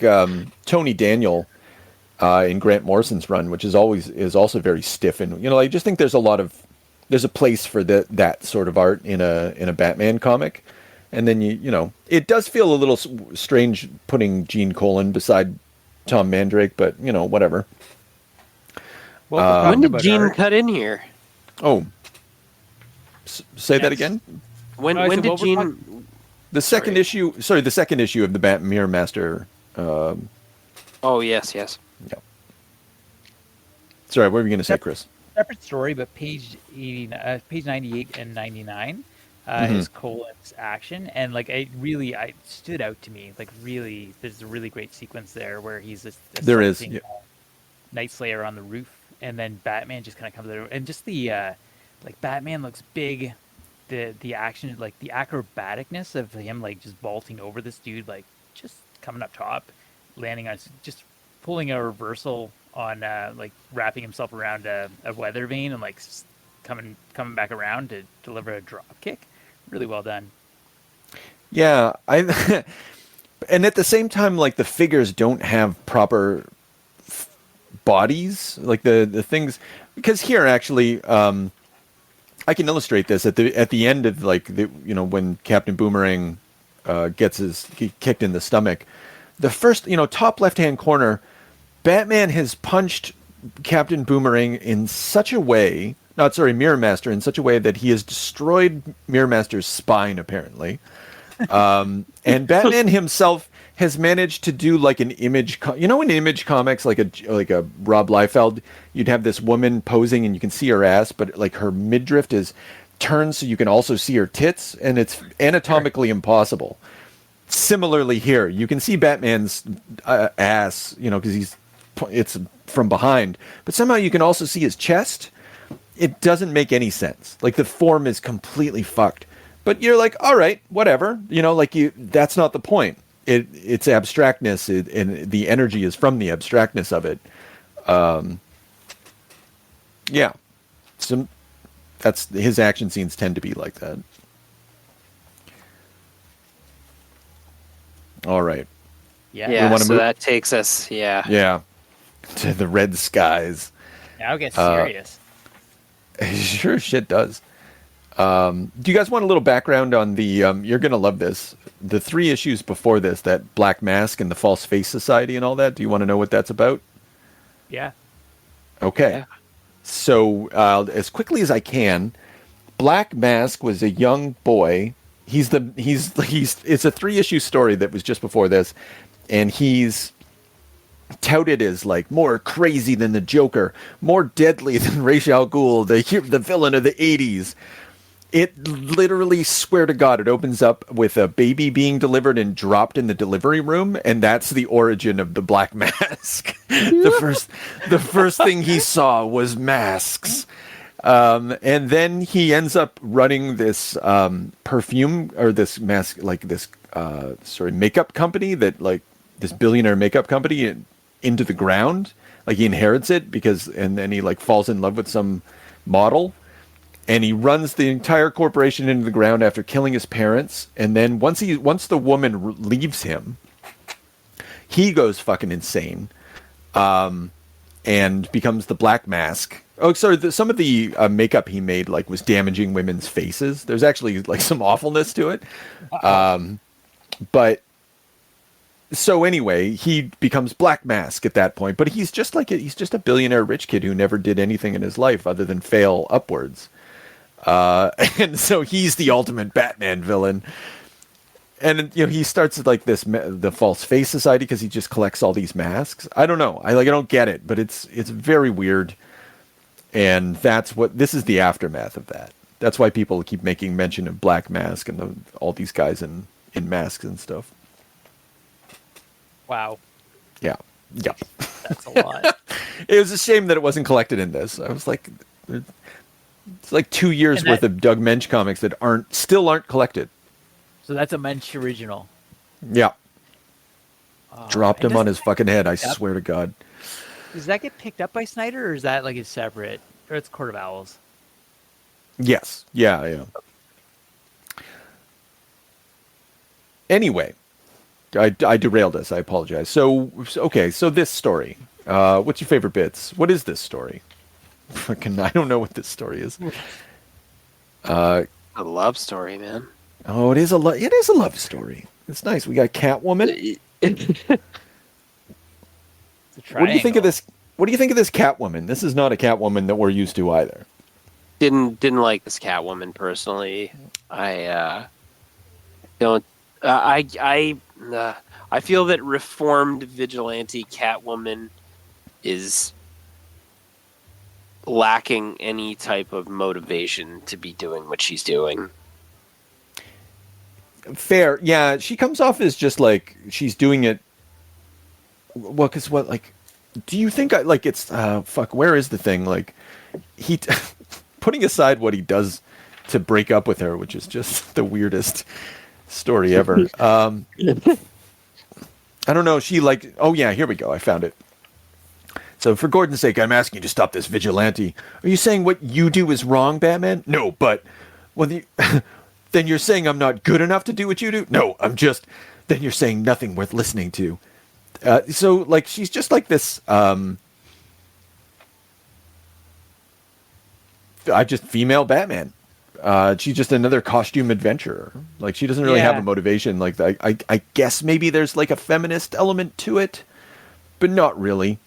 Tony Daniel in Grant Morrison's run, which is also very stiff, and I just think there's a place for that sort of art in a Batman comic. And then it does feel a little strange putting Gene Colan beside Tom Mandrake, but whatever. Well, when did Gene cut in here? Oh, say that again. When did Gene? The second issue of the Bat Mirror Master. Oh yes. Yeah. Sorry, what were you going to say, Chris? Separate story, but page 98 and 99 is Colan's action, and like it stood out to me. Like really, there's a really great sequence there where he's assaulting Night Slayer on the roof, and then Batman just kind of comes there, and just the like Batman looks big. The action, like the acrobaticness of him, like just vaulting over this dude, like just coming up top, landing on, just pulling a reversal on, like wrapping himself around a weather vane and like coming back around to deliver a drop kick. Really well done. Yeah, and at the same time, like the figures don't have proper bodies, like the things, because here actually. I can illustrate this at the end of like when Captain Boomerang gets kicked in the stomach. The first top left hand corner, Batman has punched Captain Boomerang in such a way, Mirror Master in such a way that he has destroyed Mirror Master's spine apparently, and Batman himself has managed to do like an image. In Image Comics, like a Rob Liefeld, you'd have this woman posing and you can see her ass, but like her midriff is turned so you can also see her tits, and it's anatomically impossible. Similarly here, you can see Batman's ass, because it's from behind, but somehow you can also see his chest. It doesn't make any sense. Like the form is completely fucked. But you're like, all right, whatever. That's not the point. It's abstractness, and the energy is from the abstractness of it. Yeah. That's his action scenes tend to be like that. All right. Yeah. So that takes us. Yeah. To the red skies. Now it gets serious. Sure shit does. Do you guys want a little background on the, you're going to love this, the 3 issues before this, that Black Mask and the False Face Society and all that? Do you want to know what that's about? Yeah. Okay. Yeah. So, as quickly as I can, Black Mask was a young boy. It's a 3-issue story that was just before this, and he's touted as like more crazy than the Joker, more deadly than Ra's al Ghul, the villain of the 80s. It literally, swear to God, it opens up with a baby being delivered and dropped in the delivery room, and that's the origin of the Black Mask. The first thing he saw was masks. And then he ends up running this perfume, or this mask, like this makeup company, that like this billionaire makeup company, into the ground. Like he inherits it and then he like falls in love with some model. And he runs the entire corporation into the ground after killing his parents. And then once the woman leaves him, he goes fucking insane, and becomes the Black Mask. Oh, sorry. Some of the makeup he made like was damaging women's faces. There's actually like some awfulness to it. But so anyway, he becomes Black Mask at that point. But he's just he's just a billionaire rich kid who never did anything in his life other than fail upwards. And so he's the ultimate Batman villain. And he starts like the False Face Society because he just collects all these masks. I don't know. I don't get it, but it's very weird. And this is the aftermath of that. That's why people keep making mention of Black Mask and all these guys in masks and stuff. Wow. Yeah. That's a lot. It was a shame that it wasn't collected in this. I was like, it's like 2 years worth of Doug Moench comics that still aren't collected. So that's a Moench original. Yeah. Dropped him on his fucking head, I Yep. swear to God. Does that get picked up by Snyder, or is that like a separate, or it's Court of Owls? Yes. Yeah. Anyway, I derailed us. I apologize. So this story. What's your favorite bits? What is this story? Fucking, I don't know what this story is. A love story, man. Oh, it is a love story. It's nice. We got Catwoman. What do you think of this? What do you think of this Catwoman? This is not a Catwoman that we're used to either. Didn't like this Catwoman personally. I don't. I feel that reformed vigilante Catwoman is lacking any type of motivation to be doing what she's doing. Fair, yeah. She comes off as just like she's doing it. Well, because do you think it's where is the thing? Like he putting aside what he does to break up with her, which is just the weirdest story ever. I don't know. She oh yeah, here we go. I found it. So for Gordon's sake, I'm asking you to stop this vigilante. Are you saying what you do is wrong, Batman? No, but then you're saying I'm not good enough to do what you do? No, then you're saying nothing worth listening to. So she's just like this, female Batman. She's just another costume adventurer. Like she doesn't really have a motivation. Like I guess maybe there's like a feminist element to it, but not really.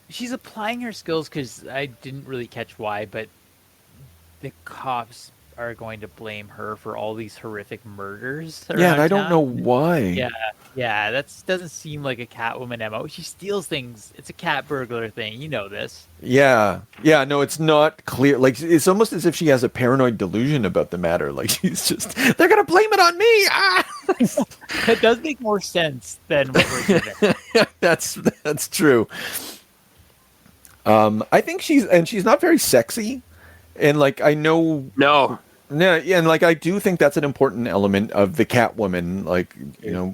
She's applying her skills because I didn't really catch why, but the cops are going to blame her for all these horrific murders. Yeah, and I don't know why. Yeah, that doesn't seem like a Catwoman MO. She steals things. It's a cat burglar thing. You know this. Yeah. No, it's not clear. Like it's almost as if she has a paranoid delusion about the matter. Like she's just, they're gonna blame it on me. Ah! That does make more sense than what we're given. That's true. I think she's not very sexy, and I know No. Yeah, and I do think that's an important element of the Catwoman.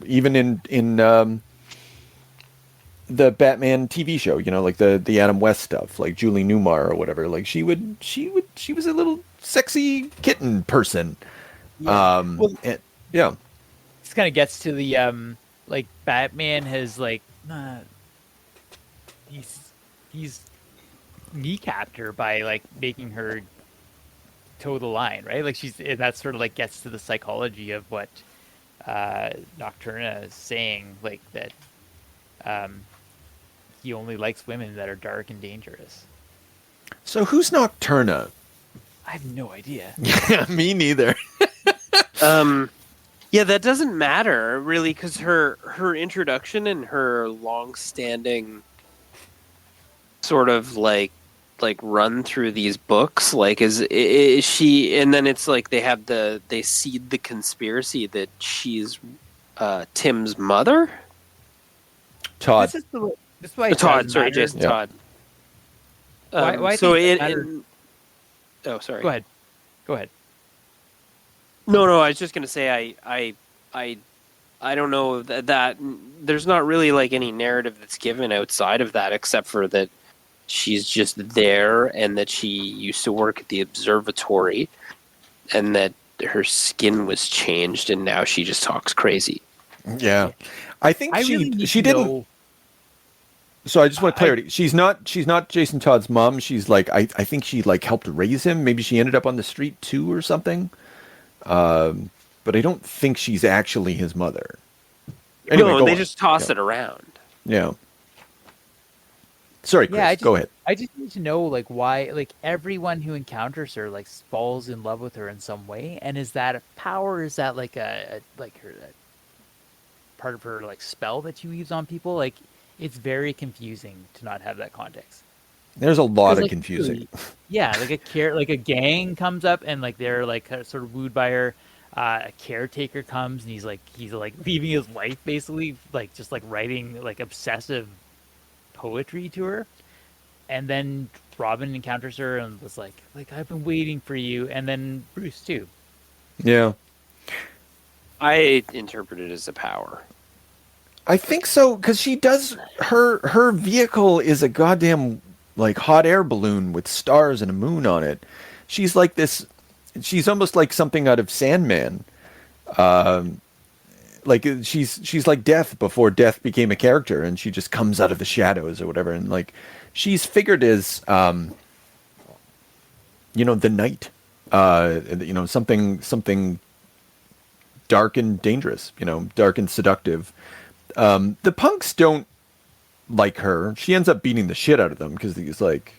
Even in the Batman TV show, the Adam West stuff, like Julie Newmar or whatever. She was a little sexy kitten person. Yeah. Yeah. This kind of gets to the Batman has he's kneecapped her by making her toe the line, right? And that sort of gets to the psychology of what Nocturna is saying, that he only likes women that are dark and dangerous. So who's Nocturna? I have no idea. Yeah, me neither. Yeah, that doesn't matter really, because her introduction and her long-standing sort of run through these books, is she, and then it's they seed the conspiracy that she's Tim's mother. Todd. This is why Todd. Sorry, Jason. Yeah. Todd. Why so think it. Oh, sorry. Go ahead. No. I was just gonna say I don't know that there's not really any narrative that's given outside of that, except for that she's just there and that she used to work at the observatory and that her skin was changed and now she just talks crazy. Yeah. I think I really need she to didn't know- So I just want clarity. She's not Jason Todd's mom. She's like I think she like helped raise him. Maybe she ended up on the street too or something. But I don't think she's actually his mother. Anyway, No, go they on. just toss it around. Yeah. Sorry, Chris. Go ahead. I just need to know like why like everyone who encounters her like falls in love with her in some way, and is that a power? Or is that like a like her part of her like spell that she weaves on people? Like it's very confusing to not have that context. There's a lot of Like, confusing. really, yeah, like a gang comes up and like they're like sort of wooed by her. A caretaker comes and he's like leaving his life basically, like just like writing like obsessive poetry to her. And then Robin encounters her and was like I've been waiting for you. And then Bruce too. Yeah. I interpret it as a power. I think so because she does her vehicle is a goddamn like hot air balloon with stars and a moon on it. She's like this. She's almost like something out of Sandman. Like she's like Death before Death became a character, and she just comes out of the shadows or whatever. And like she's figured as the night, something dark and dangerous, dark and seductive. The punks don't like her. She ends up beating the shit out of them because he's like,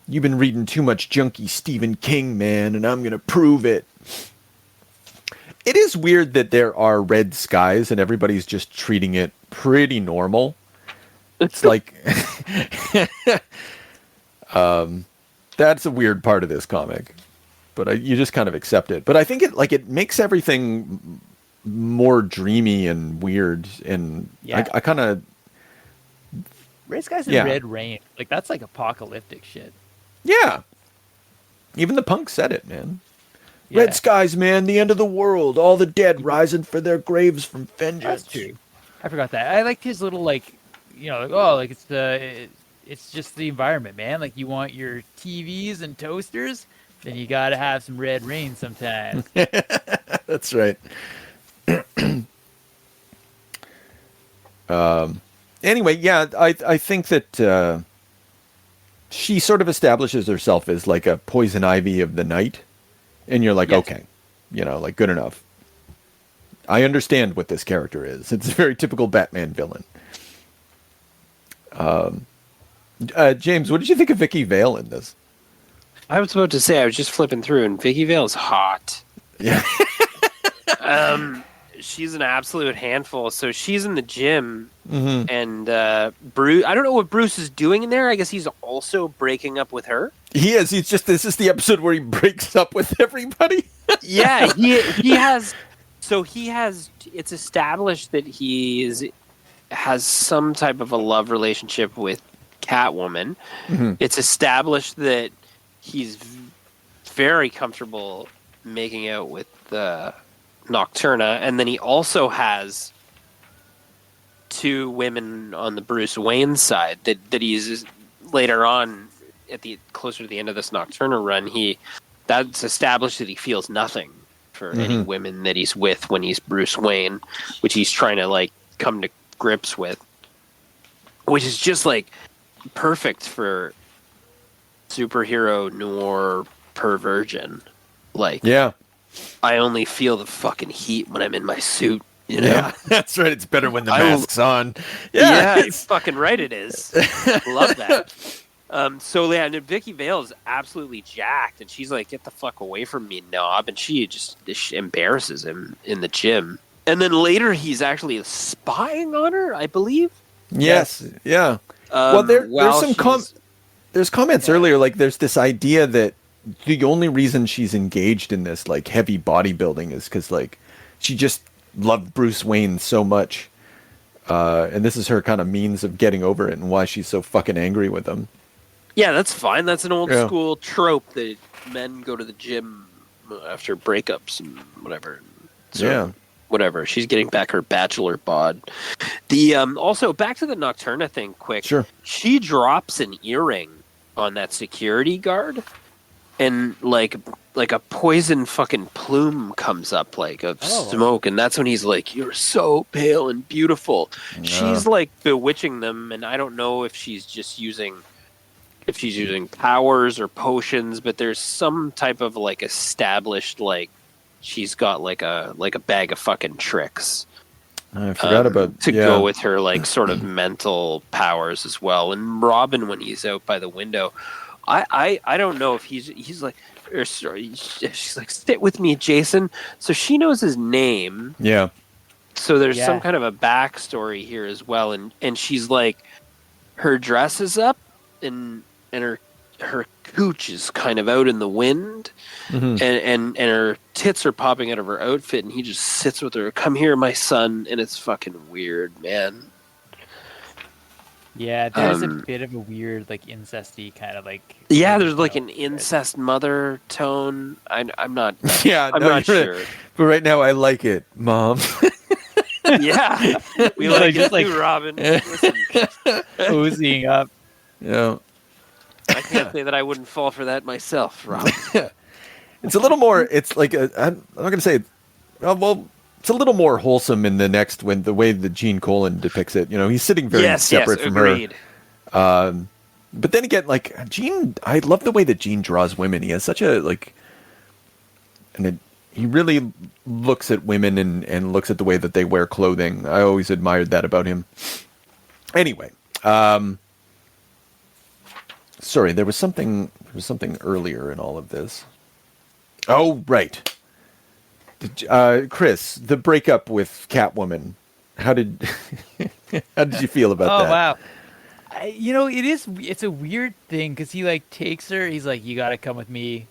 "You've been reading too much junky Stephen King, man, and I'm gonna prove it." It is weird that there are red skies and everybody's just treating it pretty normal. It's like that's a weird part of this comic, but you just kind of accept it. But I think it makes everything more dreamy and weird, and Yeah. I kind of Red Skies and Red Rain, like that's like apocalyptic shit. yeah. Even the punk said it, man. Yeah. Red skies, man, the end of the world. All the dead rising for their graves from vengeance. That's true. I forgot that. I liked his little it's just the environment, man. Like you want your TVs and toasters, then you gotta have some red rain sometimes. That's right. Anyway, yeah, I think that she sort of establishes herself as like a poison ivy of the night, and you're like, Yes. okay, like good enough. I understand what this character is. It's a very typical Batman villain. James, what did you think of Vicky Vale in this? I was about to say, I was just flipping through, and Vicky Vale's hot. Yeah. She's an absolute handful. So she's in the gym, Mm-hmm. and Bruce. I don't know what Bruce is doing in there. I guess he's also breaking up with her. He is. This is the episode where he breaks up with everybody. Yeah, he has. So he has. It's established that has some type of a love relationship with Catwoman. Mm-hmm. It's established that he's very comfortable making out with Nocturna, and then he also has two women on the Bruce Wayne side that he's later on closer to the end of this Nocturna run. That's established that he feels nothing for any women that he's with when he's Bruce Wayne, which he's trying to like come to grips with, which is just like perfect for superhero noir perversion. Like, Yeah. I only feel the fucking heat when I'm in my suit. Yeah, that's right. It's better when the I will- mask's on. Yeah, Yeah, you're fucking right. It is. Love that. So yeah, and Vicky Vale is absolutely jacked, and she's like, "Get the fuck away from me, knob!" And she embarrasses him in the gym. And then later, he's actually spying on her, I believe. Yes. Yeah. Well, there's while some she's- there's comments earlier, like there's this idea that the only reason she's engaged in this like heavy bodybuilding is because like she just loved Bruce Wayne so much, and this is her kind of means of getting over it and why she's so fucking angry with him. Yeah, that's fine. That's an old Yeah. school trope that men go to the gym after breakups and whatever. So, Yeah. whatever. She's getting back her bachelor bod. The also back to the Nocturna thing, quick. Sure. She drops an earring on that security guard, and like a poison fucking plume comes up like of smoke, and that's when he's like, "You're so pale and beautiful." She's like bewitching them, and I don't know if she's just using powers or potions, but there's some type of like established like she's got like a bag of fucking tricks. I forgot about to go with her like sort of mental powers as well. And Robin, when he's out by the window, I don't know if he's like, or sorry, she's like, sit with me, Jason. So she knows his name. Yeah. So there's some kind of a backstory here as well, and she's like, her dress is up, and her cooch is kind of out in the wind, and her tits are popping out of her outfit, and he just sits with her. Come here, my son, and it's fucking weird, man. Yeah, there's a bit of a weird, like, incesty kind of like. Yeah, there's like an incest mother tone. I'm not. Yeah, I'm not sure. But right now, I like it, Mom. Yeah, we like it too, Robin. Listen, Cozying up. Yeah. I can't say that I wouldn't fall for that myself, Robin. It's a little more. It's like I'm not going to say. Well, it's a little more wholesome in the next when the way that Gene Colan depicts it. You know, he's sitting very separate from agreed. her. But then again, like Gene, I love the way that Gene draws women. He has such a like, he really looks at women and looks at the way that they wear clothing. I always admired that about him. Anyway, sorry, there was something earlier in all of this. Oh, right. Chris, the breakup with Catwoman. How did you feel about that? Oh, wow. It's a weird thing because he like takes her. He's like, "You got to come with me,"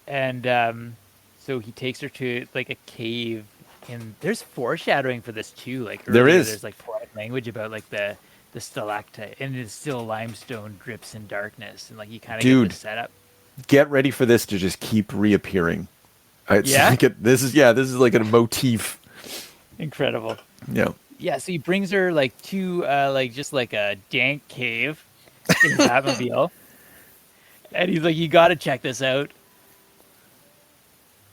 and so he takes her to like a cave. And there's foreshadowing for this too. Like there is. There's like poetic language about like the stalactite, and it's still limestone drips in darkness, and like you kind of get the setup. Get ready for this to just keep reappearing. Yeah, this is like a motif. Incredible. Yeah. Yeah, so he brings her like to like just like a dank cave in Batmobile, and he's like, "You got to check this out.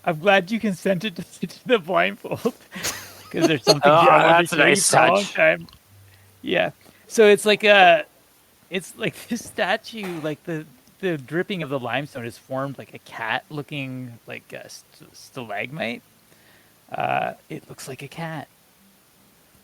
I'm glad you consented to the blindfold because there's something that's a nice for a long touch. time." Yeah, so it's like this statue, like the dripping of the limestone is formed like a cat-looking like a stalagmite. It looks like a cat.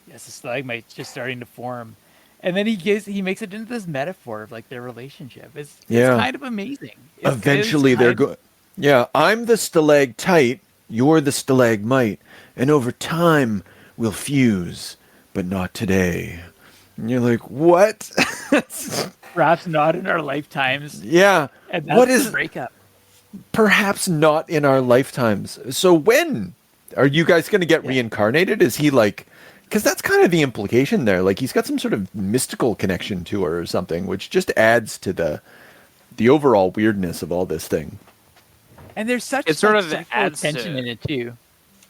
Yes, the stalagmite's just starting to form, and then he makes it into this metaphor of like their relationship. It's kind of amazing. Eventually, they're going. Yeah, I'm the stalactite, you're the stalagmite, and over time we'll fuse, but not today. And you're like, what? Perhaps not in our lifetimes. Yeah. And that's what is the breakup? Perhaps not in our lifetimes. So when are you guys going to get reincarnated? Is he like? Because that's kind of the implication there. Like he's got some sort of mystical connection to her or something, which just adds to the overall weirdness of all this thing. And there's such sort of sexual tension in it too.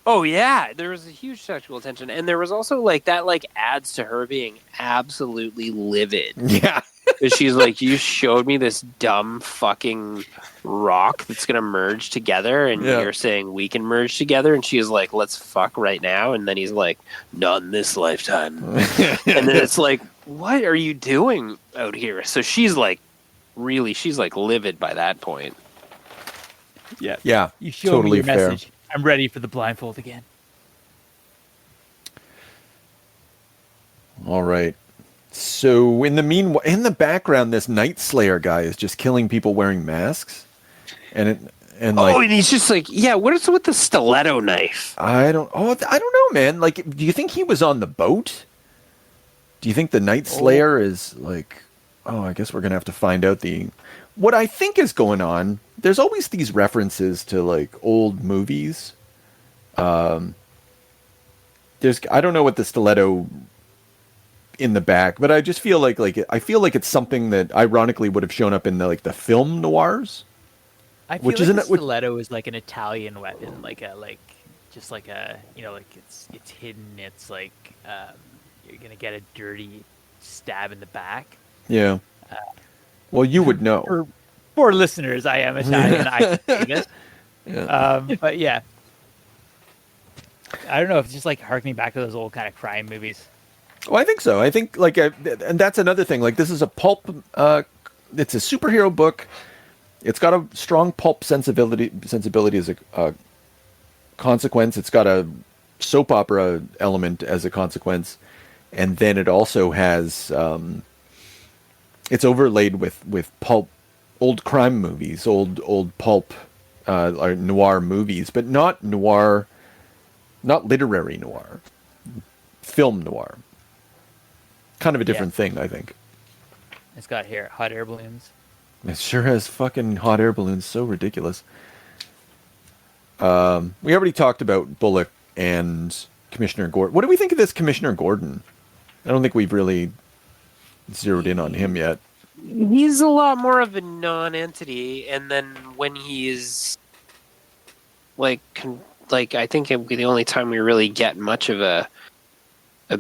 Oh yeah, there was a huge sexual tension, and there was also like that like adds to her being absolutely livid. Yeah, because she's like, you showed me this dumb fucking rock that's gonna merge together, and you're saying we can merge together, and she's like, let's fuck right now, and then he's like, not in this lifetime, and then it's like, what are you doing out here? So she's like livid by that point. Yeah. You showed totally me your fair. message. I'm ready for the blindfold again. All right. So in the background, this Night Slayer guy is just killing people wearing masks, and he's just like, yeah. What is with the stiletto knife? I don't know, man. Like, do you think he was on the boat? Do you think the Night Slayer is like? Oh, I guess we're gonna have to find out what I think is going on. There's always these references to like old movies. I don't know what the stiletto in the back, but I just feel like it's something that ironically would have shown up in the film noirs. I feel the stiletto is like an Italian weapon, it's hidden. It's like you're gonna get a dirty stab in the back. Yeah. Well, you would know. For listeners, I am Italian. I can say this. But yeah, I don't know if it's just like harkening back to those old kind of crime movies. Well, I think so. I think like, and that's another thing. Like, this is a pulp. It's a superhero book. It's got a strong pulp sensibility as a consequence. It's got a soap opera element as a consequence, and then it also has it's overlaid with pulp, old crime movies, old pulp or noir movies, but not noir, not literary noir, film noir. Kind of a different thing, I think. It's got hot air balloons. It sure has fucking hot air balloons. So ridiculous. We already talked about Bullock and Commissioner Gordon. What do we think of this Commissioner Gordon? I don't think we've really zeroed in on him yet. He's a lot more of a non-entity, and then when he's like I think the only time we really get much of a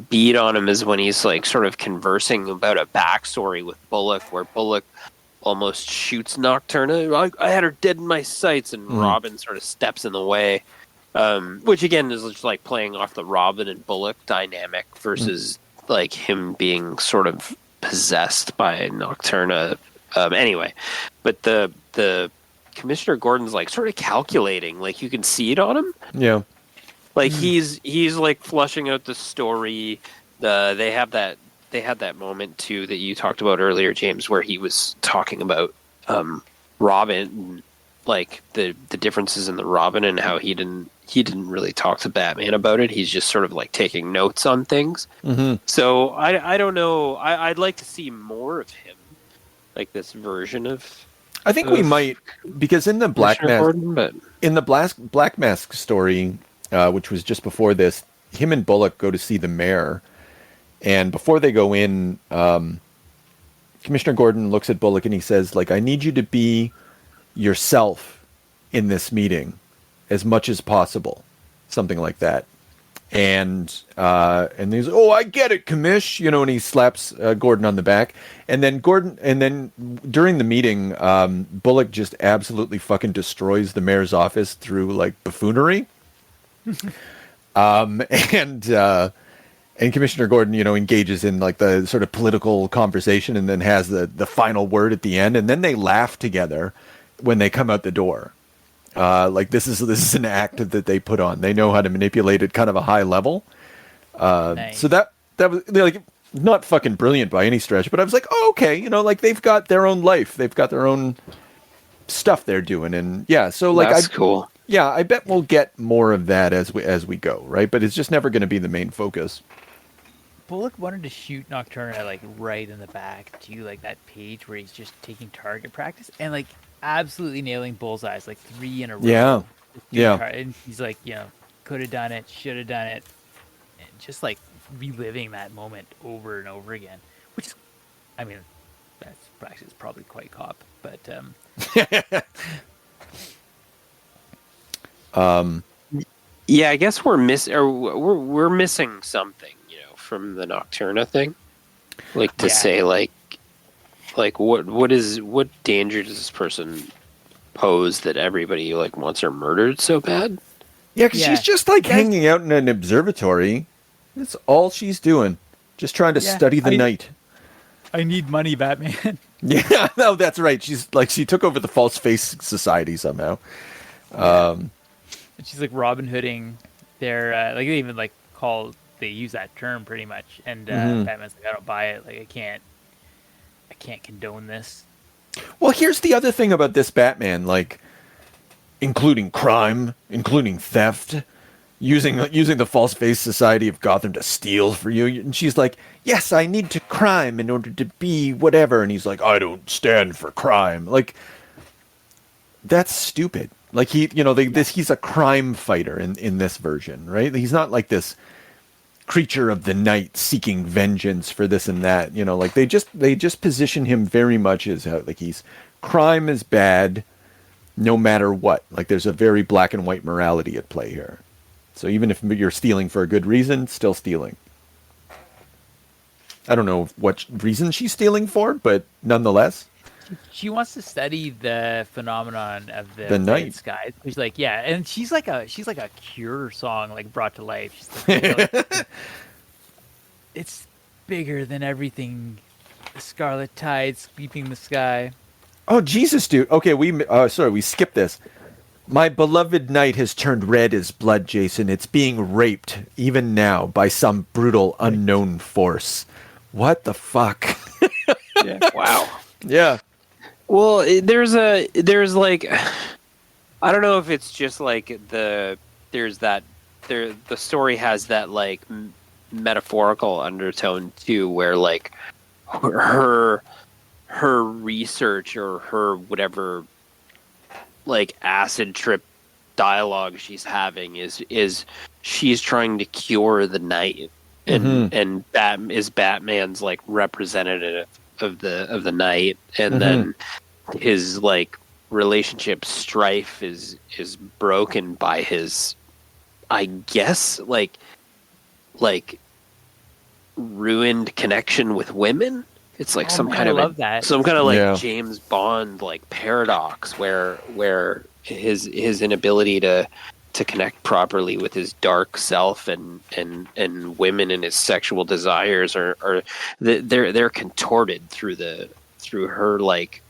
beat on him is when he's like sort of conversing about a backstory with Bullock, where Bullock almost shoots Nocturna. I had her dead in my sights, and Robin sort of steps in the way, which again is just like playing off the Robin and Bullock dynamic versus like him being sort of possessed by Nocturna. Anyway, but the Commissioner Gordon's like sort of calculating, like you can see it on him. Yeah. Like he's like flushing out the story. They had that moment too that you talked about earlier, James, where he was talking about Robin, like the differences in the Robin and how he didn't really talk to Batman about it. He's just sort of like taking notes on things. Mm-hmm. So I don't know. I'd like to see more of him, like this version of. I think we might, because in the Black Mask story, which was just before this, him and Bullock go to see the mayor, and before they go in, Commissioner Gordon looks at Bullock and he says, like, I need you to be yourself in this meeting as much as possible, something like that. And he's like, oh, I get it, Commish, and he slaps Gordon on the back. And then during the meeting, Bullock just absolutely fucking destroys the mayor's office through like buffoonery. And Commissioner Gordon, engages in like the sort of political conversation and then has the final word at the end. And then they laugh together when they come out the door. Like this is an act that they put on. They know how to manipulate at kind of a high level. Nice. So that was like not fucking brilliant by any stretch, but I was like, oh, okay, like they've got their own life, they've got their own stuff they're doing, and yeah, so like that's cool. Yeah, I bet we'll get more of that as we go, right? But it's just never going to be the main focus. Bullock wanted to shoot Nocturna like right in the back to like that page where he's just taking target practice and like absolutely nailing bullseyes, like 3 in a row. Yeah. And he's like, could have done it, should have done it, and just like reliving that moment over and over again. Which is, I mean, that's practice probably quite cop, but yeah, I guess we're missing something, from the Nocturna thing. Like to say like what danger does this person pose that everybody like wants her murdered so bad? Yeah, because she's just like hanging out in an observatory. That's all she's doing. Just trying to study the night. I need money, Batman. Yeah, no, that's right. She's like, she took over the False Face Society somehow. She's like Robin Hooding their like they even like they use that term pretty much, and Batman's like, I don't buy it. Like I can't condone this. Well, here's the other thing about this Batman, like including crime, including theft, using the False Face Society of Gotham to steal for you. And she's like, yes, I need to crime in order to be whatever. And he's like, I don't stand for crime. Like, that's stupid. Like he's a crime fighter in this version, right? He's not like this creature of the night seeking vengeance for this and that. Like they just position him very much as like crime is bad no matter what. Like there's a very black and white morality at play here. So even if you're stealing for a good reason, still stealing. I don't know what reason she's stealing for, but nonetheless. She wants to study the phenomenon of the The red night. sky. She's like, yeah, and she's like a Cure song like brought to life. She's like, it's bigger than everything. The scarlet tide sweeping the sky. Oh Jesus, dude. Okay, we skipped this. My beloved night has turned red as blood, Jason. It's being raped, even now, by some brutal unknown force. What the fuck? Yeah. Wow. Yeah. Well, there's like, I don't know if it's just like the story has that like metaphorical undertone too, where like her research or her whatever like acid trip dialogue she's having is she's trying to cure the night, and Batman's like representative of the night, and then his like relationship strife is broken by his, I guess, like ruined connection with women. It's like some kind of like James Bond like paradox where his inability to connect properly with his dark self and women and his sexual desires are they're contorted through her like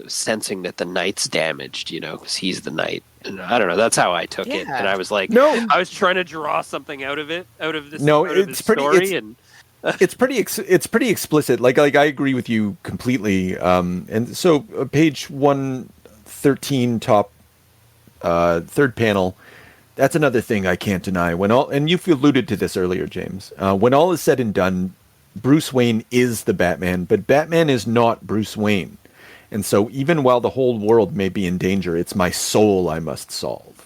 sensing that the night's damaged, because he's the night. And I don't know. That's how I took it, and I was like, No. I was trying to draw something out of this. No, out of it's this pretty- story, it's pretty explicit. Like I agree with you completely. And so page 113, top third panel. That's another thing I can't deny. And you've alluded to this earlier, James. When all is said and done, Bruce Wayne is the Batman, but Batman is not Bruce Wayne. And so even while the whole world may be in danger, it's my soul I must solve.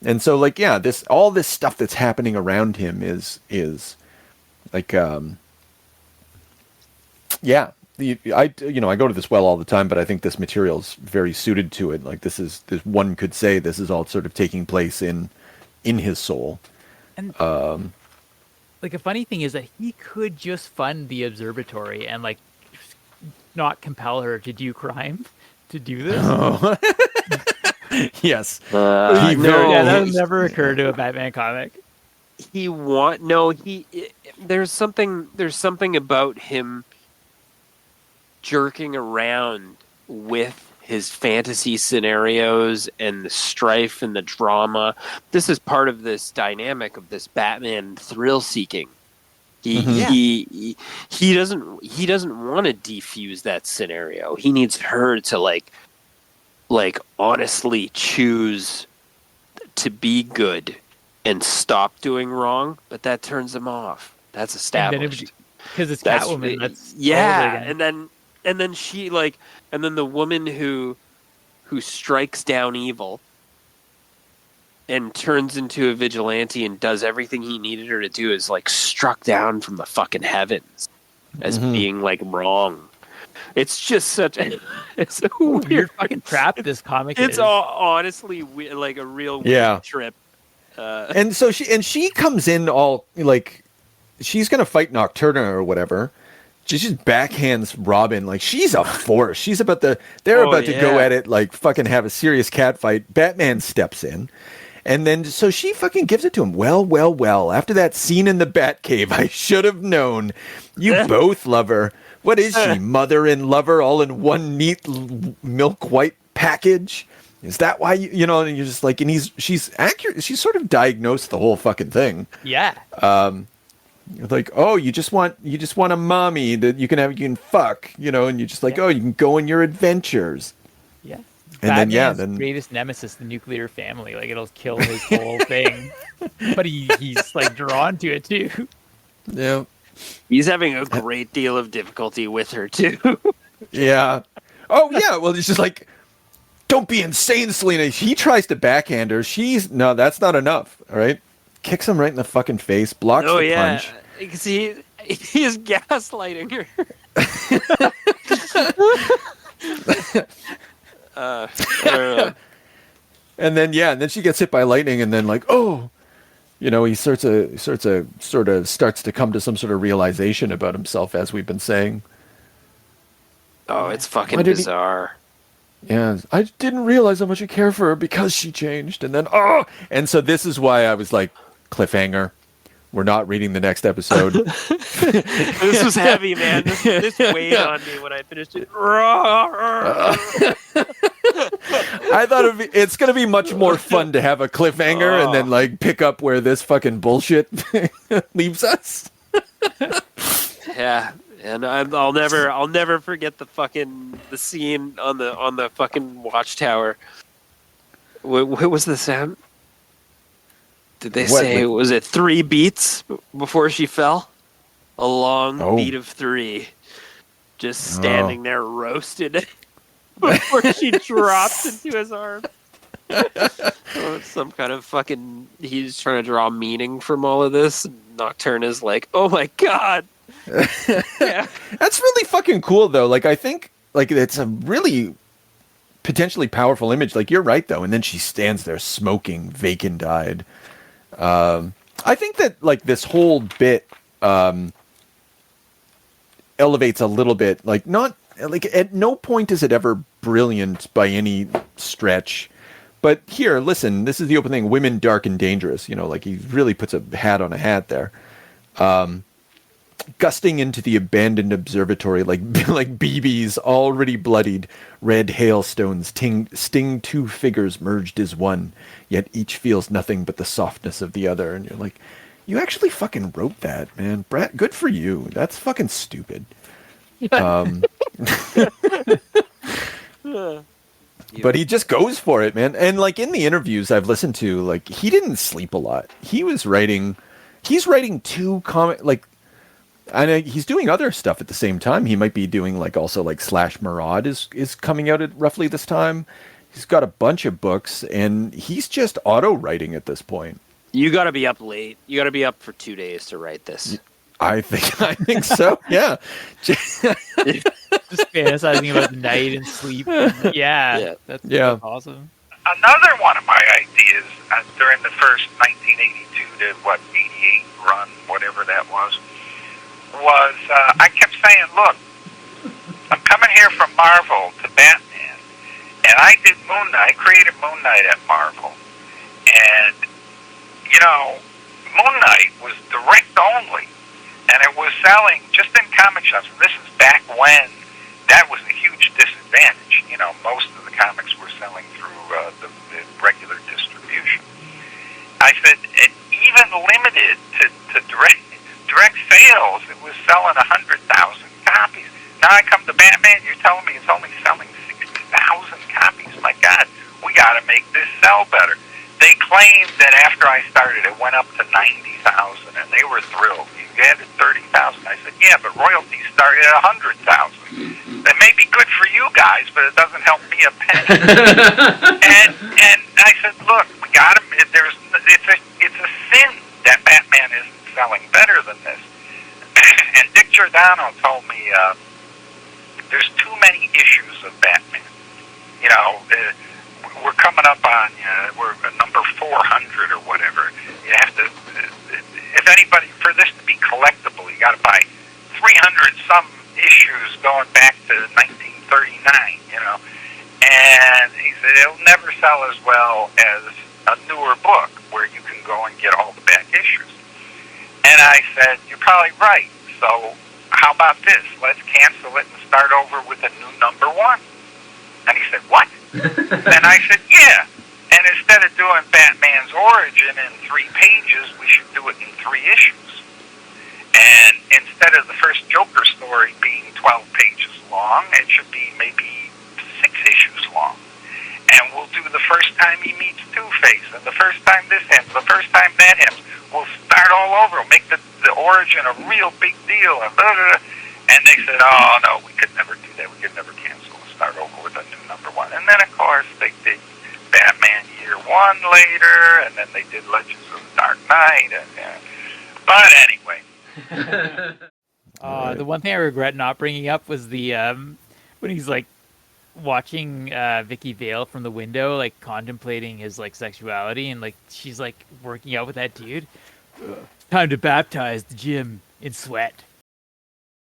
And so like, yeah, all this stuff that's happening around him is like, yeah, I go to this well all the time, but I think this material is very suited to it. Like this one could say this is all sort of taking place in his soul. And like a funny thing is that he could just fund the observatory and like not compel her to do crime to do this. Oh. Yes. Yeah, that would never occur to a Batman comic. There's something about him jerking around with his fantasy scenarios and the strife and the drama. This is part of this dynamic of this Batman thrill seeking. He doesn't want to defuse that scenario. He needs her to like honestly choose to be good and stop doing wrong, but that turns him off. That's established. Because it's Catwoman. And then she like, and then the woman who strikes down evil and turns into a vigilante and does everything he needed her to do is like struck down from the fucking heavens as being like wrong. It's just it's a weird fucking trap this comic it's is. Honestly like a real weird trip. And so she comes in all like she's gonna fight Nocturna or whatever. She just backhands Robin like she's a force. She's about to go at it like fucking have a serious cat fight. Batman steps in. And then so she fucking gives it to him. Well. After that scene in the Batcave, I should have known. You both love her. What is she, mother and lover all in one neat milk white package? Is that why and you're just like, and she's accurate. She's sort of diagnosed the whole fucking thing. Yeah. Like, oh, you just want a mommy that you can fuck, and you're just like, oh, you can go on your adventures. Yeah. And Batman's then greatest nemesis, the nuclear family. Like it'll kill his whole thing. But he's like drawn to it too. Yeah. He's having a great deal of difficulty with her too. Yeah. Oh yeah. Well, it's just like, don't be insane, Selena. He tries to backhand her. No, that's not enough. All right. Kicks him right in the fucking face. Blocks the punch. Because he is gaslighting her. I don't know. And then she gets hit by lightning, and then like, oh, he starts to come to some sort of realization about himself, as we've been saying. Oh, it's fucking Why did he- bizarre. Yeah, I didn't realize how much I care for her because she changed, and then and so this is why I was like, cliffhanger. We're not reading the next episode. This was heavy, man. This weighed on me when I finished it. I thought it's going to be much more fun to have a cliffhanger and then like pick up where this fucking bullshit leaves us. Yeah, and I'll never forget the scene on the fucking watchtower. What was the sound? Did they say was it 3 beats before she fell? A long beat of 3, just standing there roasted before she drops into his arms. It's some kind of fucking. He's trying to draw meaning from all of this. Nocturne is like, oh my god. Yeah. That's really fucking cool, though. Like, I think like it's a really potentially powerful image. Like, you're right, though. And then she stands there smoking, vacant-eyed. I think that like this whole bit elevates a little bit. Like, not like at no point is it ever brilliant by any stretch. But here, listen, this is the opening. Women, dark and dangerous. You know, like he really puts a hat on a hat there. Gusting into the abandoned observatory like BBs, already bloodied. Red hailstones sting 2 figures merged as one, yet each feels nothing but the softness of the other. And you're like, you actually fucking wrote that, man. Brad, good for you. That's fucking stupid. But he just goes for it, man. And like in the interviews I've listened to, like he didn't sleep a lot. He's writing 2 comic, like, and he's doing other stuff at the same time. He might be doing like also like Slash Maraud is coming out at roughly this time. He's got a bunch of books and he's just auto writing at this point. You got to be up late. You got to be up for 2 days to write this. I think so. Yeah. Just fantasizing about the night and sleep. Yeah. That's awesome. Another one of my ideas during the first 1982 to 88 run, whatever that was I kept saying, look, I'm coming here from Marvel to Batman, and I did Moon Knight. I created Moon Knight at Marvel, and you know, Moon Knight was direct only, and it was selling just in comic shops. And this is back when that was a huge disadvantage. You know, most of the comics were selling through the regular distribution. I said, even limited to direct sales, it was selling 100,000 copies. Now I come to Batman, you're telling me it's only selling 60,000 copies. My God, we got to make this sell better. They claimed that after I started, it went up to 90,000, and they were thrilled. You added 30,000. I said, yeah, but royalties started at 100,000. That may be good for you guys, but it doesn't help me a penny. and I said, look, we got to. It's a sin that Batman isn't selling better than this. And Dick Giordano told me there's too many issues of Batman. You know, we're coming up on we're number 400 or whatever. You have to, if anybody, for this to be collectible, you got to buy 300 some issues going back to 1939. You know, and he said it'll never sell as well as a newer book where you can go and get all the back issues. And I said, you're probably right. So how about this? Let's cancel it and start over with a new number 1. And he said, what? And I said, yeah. And instead of doing Batman's origin in 3 pages, we should do it in 3 issues. And instead of the first Joker story being 12 pages long, it should be maybe 6 issues long. And we'll do the first time he meets Two-Face, and the first time this happens, the first time that happens. We'll start all over. We'll make the origin a real big deal. And, blah, blah, blah. And they said, oh, no, we could never do that. We could never cancel and start over with a new number 1. And then, of course, they did Batman Year 1 later, and then they did Legends of the Dark Knight. But anyway. The one thing I regret not bringing up was the when he's like watching Vicky Vale from the window, like contemplating his like sexuality, and like she's like working out with that dude. Time to baptize the gym in sweat.